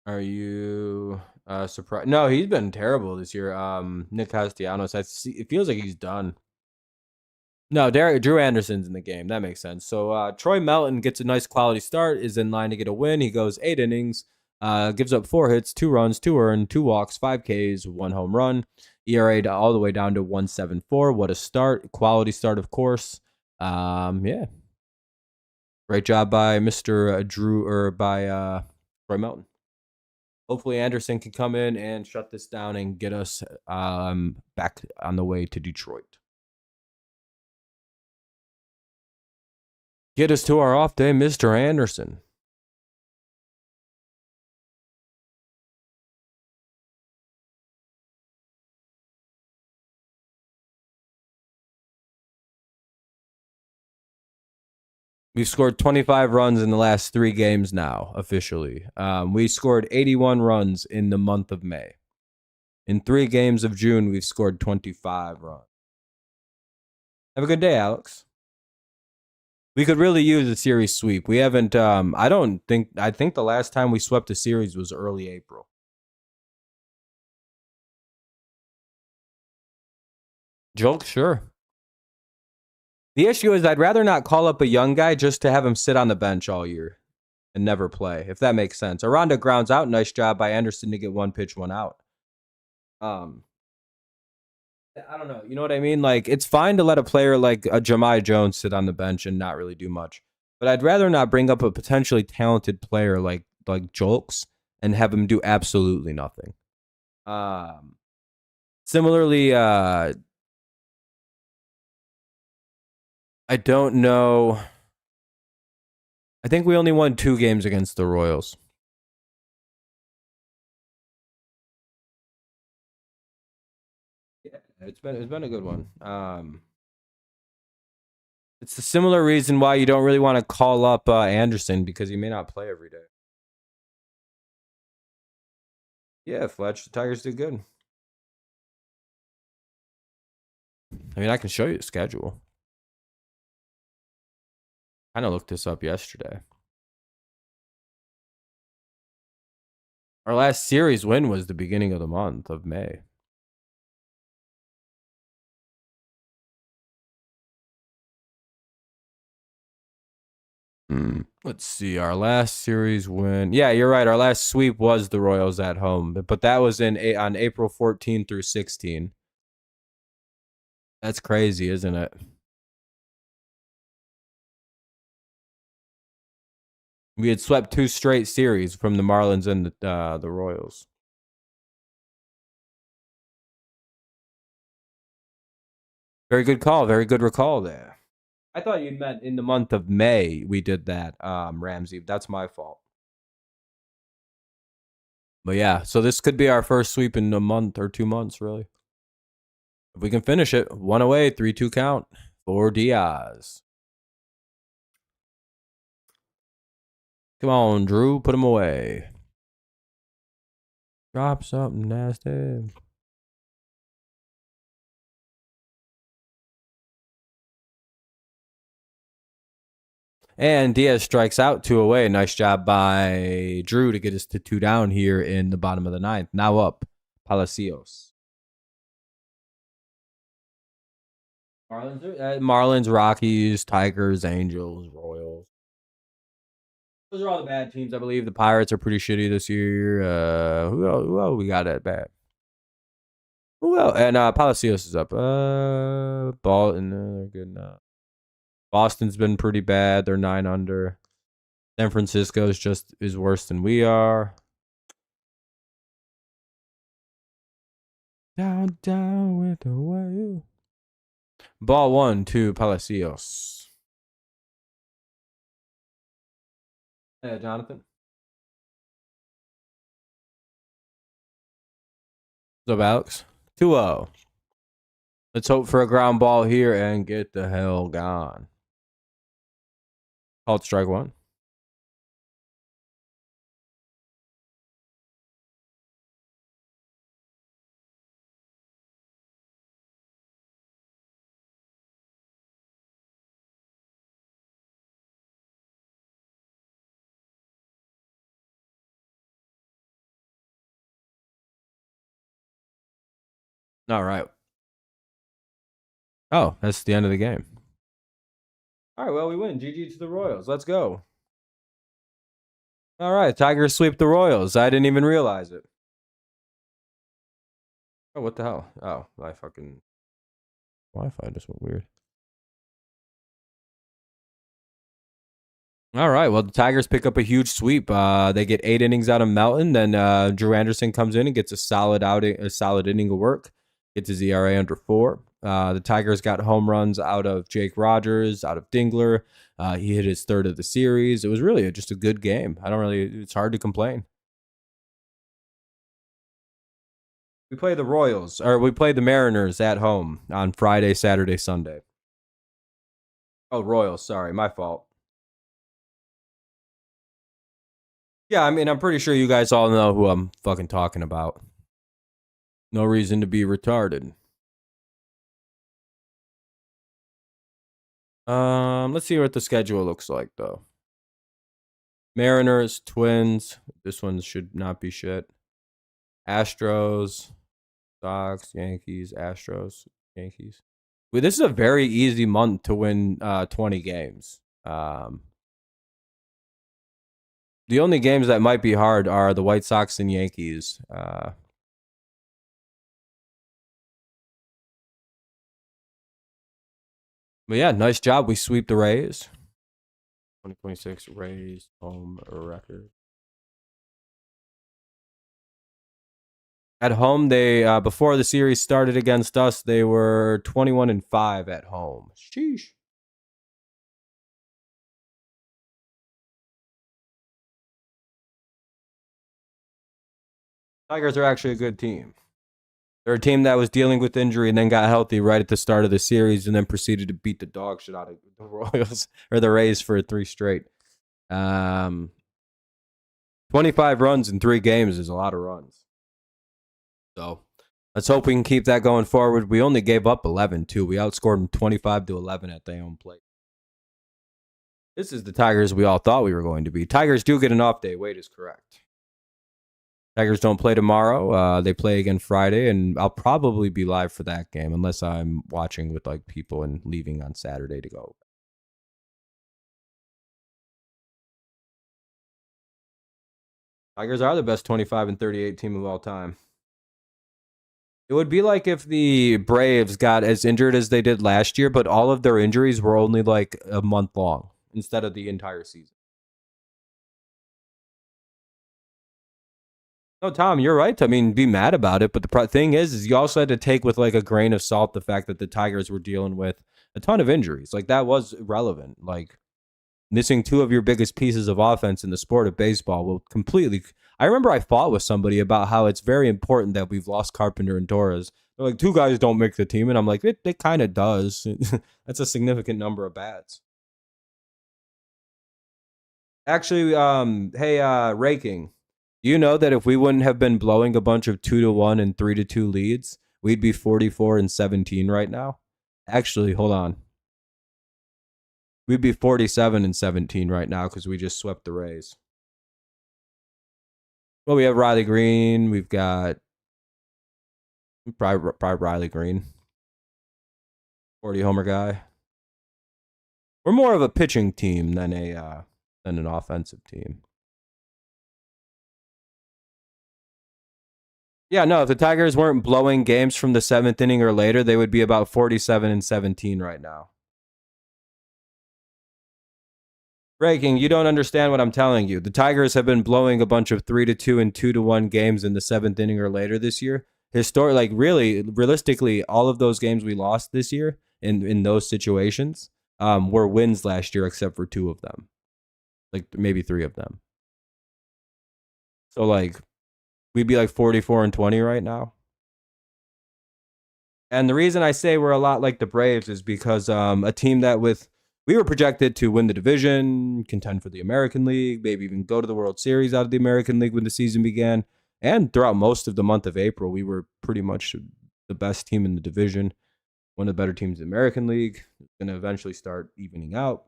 Are you surprised? No, he's been terrible this year. Nick Castellanos, it feels like he's done. No, Drew Anderson's in the game. That makes sense. So Troy Melton gets a nice quality start, is in line to get a win. He goes 8 innings, gives up 4 hits, 2 runs, 2 earned, 2 walks, 5 Ks, 1 home run. ERA all the way down to 1.74. What a start. Quality start, of course. Yeah. Great job by Mr. Drew, or by Troy Melton. Hopefully Anderson can come in and shut this down and get us back on the way to Detroit. Get us to our off day, Mr. Anderson. We've scored 25 runs in the last 3 games now, officially. We scored 81 runs in the month of May. In 3 games of June, we've scored 25 runs. Have a good day, Alex. We could really use a series sweep. We haven't, I think the last time we swept a series was early April. Joke, sure. The issue is I'd rather not call up a young guy just to have him sit on the bench all year and never play, if that makes sense. Aranda grounds out. Nice job by Anderson to get 1 pitch, 1 out. I don't know. You know what I mean? Like, it's fine to let a player like a Jahmai Jones sit on the bench and not really do much. But I'd rather not bring up a potentially talented player like Jolks and have him do absolutely nothing. Similarly, I don't know. I think we only won 2 games against the Royals. Yeah, it's been a good one. It's a similar reason why you don't really want to call up Anderson, because he may not play every day. Yeah, Fletch, the Tigers did good. I mean, I can show you the schedule. Kind of looked this up yesterday. Our last series win was the beginning of the month of May. Let's see. Our last series win. Yeah, you're right. Our last sweep was the Royals at home, but that was on April 14 through 16. That's crazy, isn't it? We had swept 2 straight series from the Marlins and the Royals. Very good call. Very good recall there. I thought you meant in the month of May we did that, Ramsey. That's my fault. But yeah, so this could be our first sweep in a month or 2 months, really. If we can finish it, 1 away, 3-2 count for Diaz. Come on, Drew, put him away. Drop something nasty. And Diaz strikes out 2 away. Nice job by Drew to get us to 2 down here in the bottom of the 9th. Now up, Palacios. Marlins, Rockies, Tigers, Angels, Royals. Those are all the bad teams, I believe. The Pirates are pretty shitty this year. Who else we got at bat? Who else? And Palacios is up. Boston, they're good enough. Boston's been pretty bad. They're 9 under. San Francisco is worse than we are. Down with the wave. Ball 1 to Palacios. Yeah, Jonathan. What's up, Alex? 2-0. Let's hope for a ground ball here and get the hell gone. Called strike 1. All right. Oh, that's the end of the game. All right, well, we win. GG to the Royals. Let's go. All right, Tigers sweep the Royals. I didn't even realize it. Oh, what the hell? Oh, my fucking Wi-Fi just went weird. All right. Well, the Tigers pick up a huge sweep. They get 8 innings out of Melton. Then Drew Anderson comes in and gets a solid outing, a solid inning of work. Gets his ERA under 4. The Tigers got home runs out of Jake Rogers, out of Dingler. He hit his third of the series. It was really just a good game. It's hard to complain. We play the Royals, or we play the Mariners at home on Friday, Saturday, Sunday. Oh, Royals. Sorry, my fault. Yeah, I mean, I'm pretty sure you guys all know who I'm fucking talking about. No reason to be retarded. Let's see what the schedule looks like though. Mariners, Twins. This one should not be shit. Astros, Sox, Yankees, Astros, Yankees. Well, this is a very easy month to win 20 games. The only games that might be hard are the White Sox and Yankees. But yeah, nice job. We sweep the Rays. 2026 Rays home record. At home, they before the series started against us, they were 21-5 at home. Sheesh. Tigers are actually a good team. They're a team that was dealing with injury and then got healthy right at the start of the series and then proceeded to beat the dog shit out of the Royals or the Rays for 3 straight. 25 runs in 3 games is a lot of runs. So let's hope we can keep that going forward. We only gave up 11 too. We outscored them 25-11 at their own plate. This is the Tigers we all thought we were going to be. Tigers do get an off day. Wade is correct. Tigers don't play tomorrow. They play again Friday, and I'll probably be live for that game unless I'm watching with like people and leaving on Saturday to go. Tigers are the best 25-38 team of all time. It would be like if the Braves got as injured as they did last year, but all of their injuries were only like a month long instead of the entire season. No, Tom, you're right. I mean, be mad about it, but the thing is you also had to take with like a grain of salt the fact that the Tigers were dealing with a ton of injuries. Like that was relevant. Like missing 2 of your biggest pieces of offense in the sport of baseball will completely. I remember I fought with somebody about how it's very important that we've lost Carpenter and Torres. They're like 2 guys don't make the team, and I'm like, it kind of does. That's a significant number of bats. Actually, hey, Raking, you know that if we wouldn't have been blowing a bunch of 2-1 and 3-2 leads, we'd be 44-17 right now. Actually, hold on. We'd be 47-17 right now because we just swept the Rays. Well, we have Riley Green. We've got probably Riley Green, 40 homer guy. We're more of a pitching team than an offensive team. Yeah, no, if the Tigers weren't blowing games from the 7th inning or later, they would be about 47-17 right now. Raking, you don't understand what I'm telling you. The Tigers have been blowing a bunch of 3-2 and 2-1 games in the 7th inning or later this year. Like really, realistically, all of those games we lost this year in those situations were wins last year, except for 2 of them, like maybe 3 of them. So like, we'd be like 44-20 right now. And the reason I say we're a lot like the Braves is because a team that we were projected to win the division, contend for the American League, maybe even go to the World Series out of the American League when the season began. And throughout most of the month of April, we were pretty much the best team in the division, one of the better teams in the American League. It's going to eventually start evening out.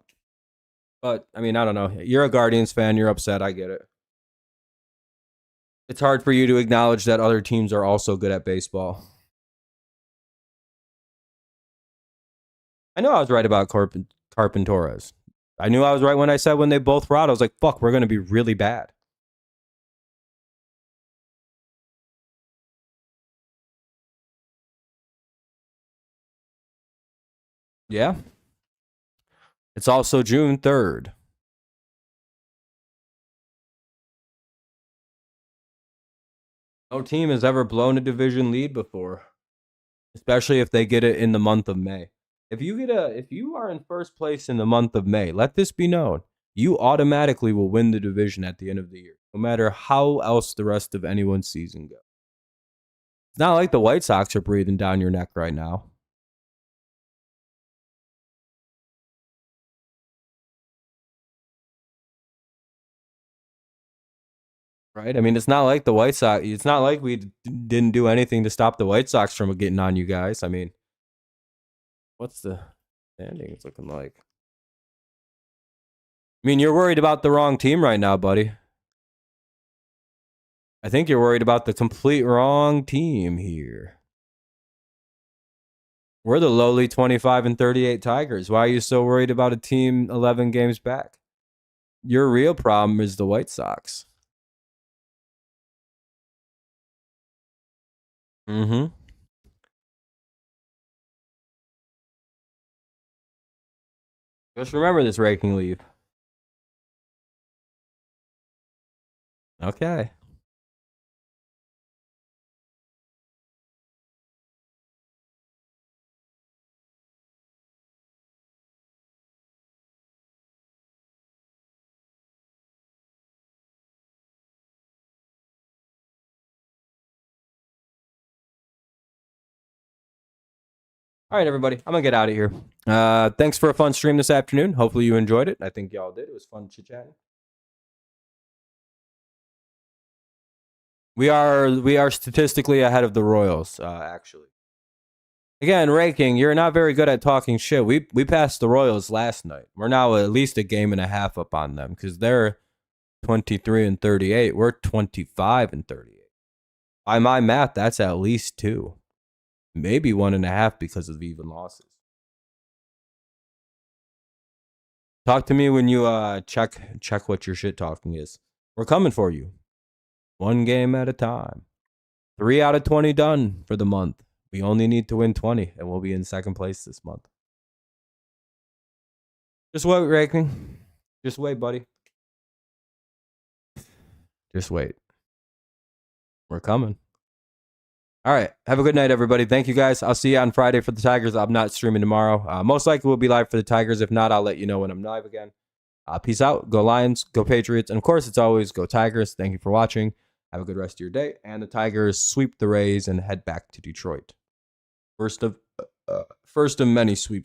But, I mean, I don't know. You're a Guardians fan. You're upset. I get it. It's hard for you to acknowledge that other teams are also good at baseball. I know I was right about Torres. I knew I was right when I said when they both were out, I was like, fuck, we're going to be really bad. Yeah. It's also June 3rd. No team has ever blown a division lead before, especially if they get it in the month of May. If you are in first place in the month of May, let this be known. You automatically will win the division at the end of the year, no matter how else the rest of anyone's season goes. It's not like the White Sox are breathing down your neck right now. Right? I mean, it's not like the White Sox. It's not like we didn't do anything to stop the White Sox from getting on you guys. I mean, what's the standings looking like? I mean, you're worried about the wrong team right now, buddy. I think you're worried about the complete wrong team here. We're the lowly 25-38 Tigers. Why are you so worried about a team 11 games back? Your real problem is the White Sox. Mm-hmm. Just remember this raking leave. Okay. All right, everybody. I'm going to get out of here. Thanks for a fun stream this afternoon. Hopefully you enjoyed it. I think y'all did. It was fun chit-chatting. We are statistically ahead of the Royals, actually. Again, raking, you're not very good at talking shit. We passed the Royals last night. We're now at least a game and a half up on them because they're 23-38. We're 25-38. By my math, that's at least 2. Maybe 1.5 because of even losses. Talk to me when you check what your shit talking is. We're coming for you. 1 game at a time. 3 out of 20 done for the month. We only need to win 20, and we'll be in second place this month. Just wait, raking. Just wait, buddy. Just wait. We're coming. All right. Have a good night, everybody. Thank you, guys. I'll see you on Friday for the Tigers. I'm not streaming tomorrow. Most likely we'll be live for the Tigers. If not, I'll let you know when I'm live again. Peace out. Go Lions. Go Patriots. And, of course, it's always go Tigers. Thank you for watching. Have a good rest of your day. And the Tigers sweep the Rays and head back to Detroit. First of many sweeps.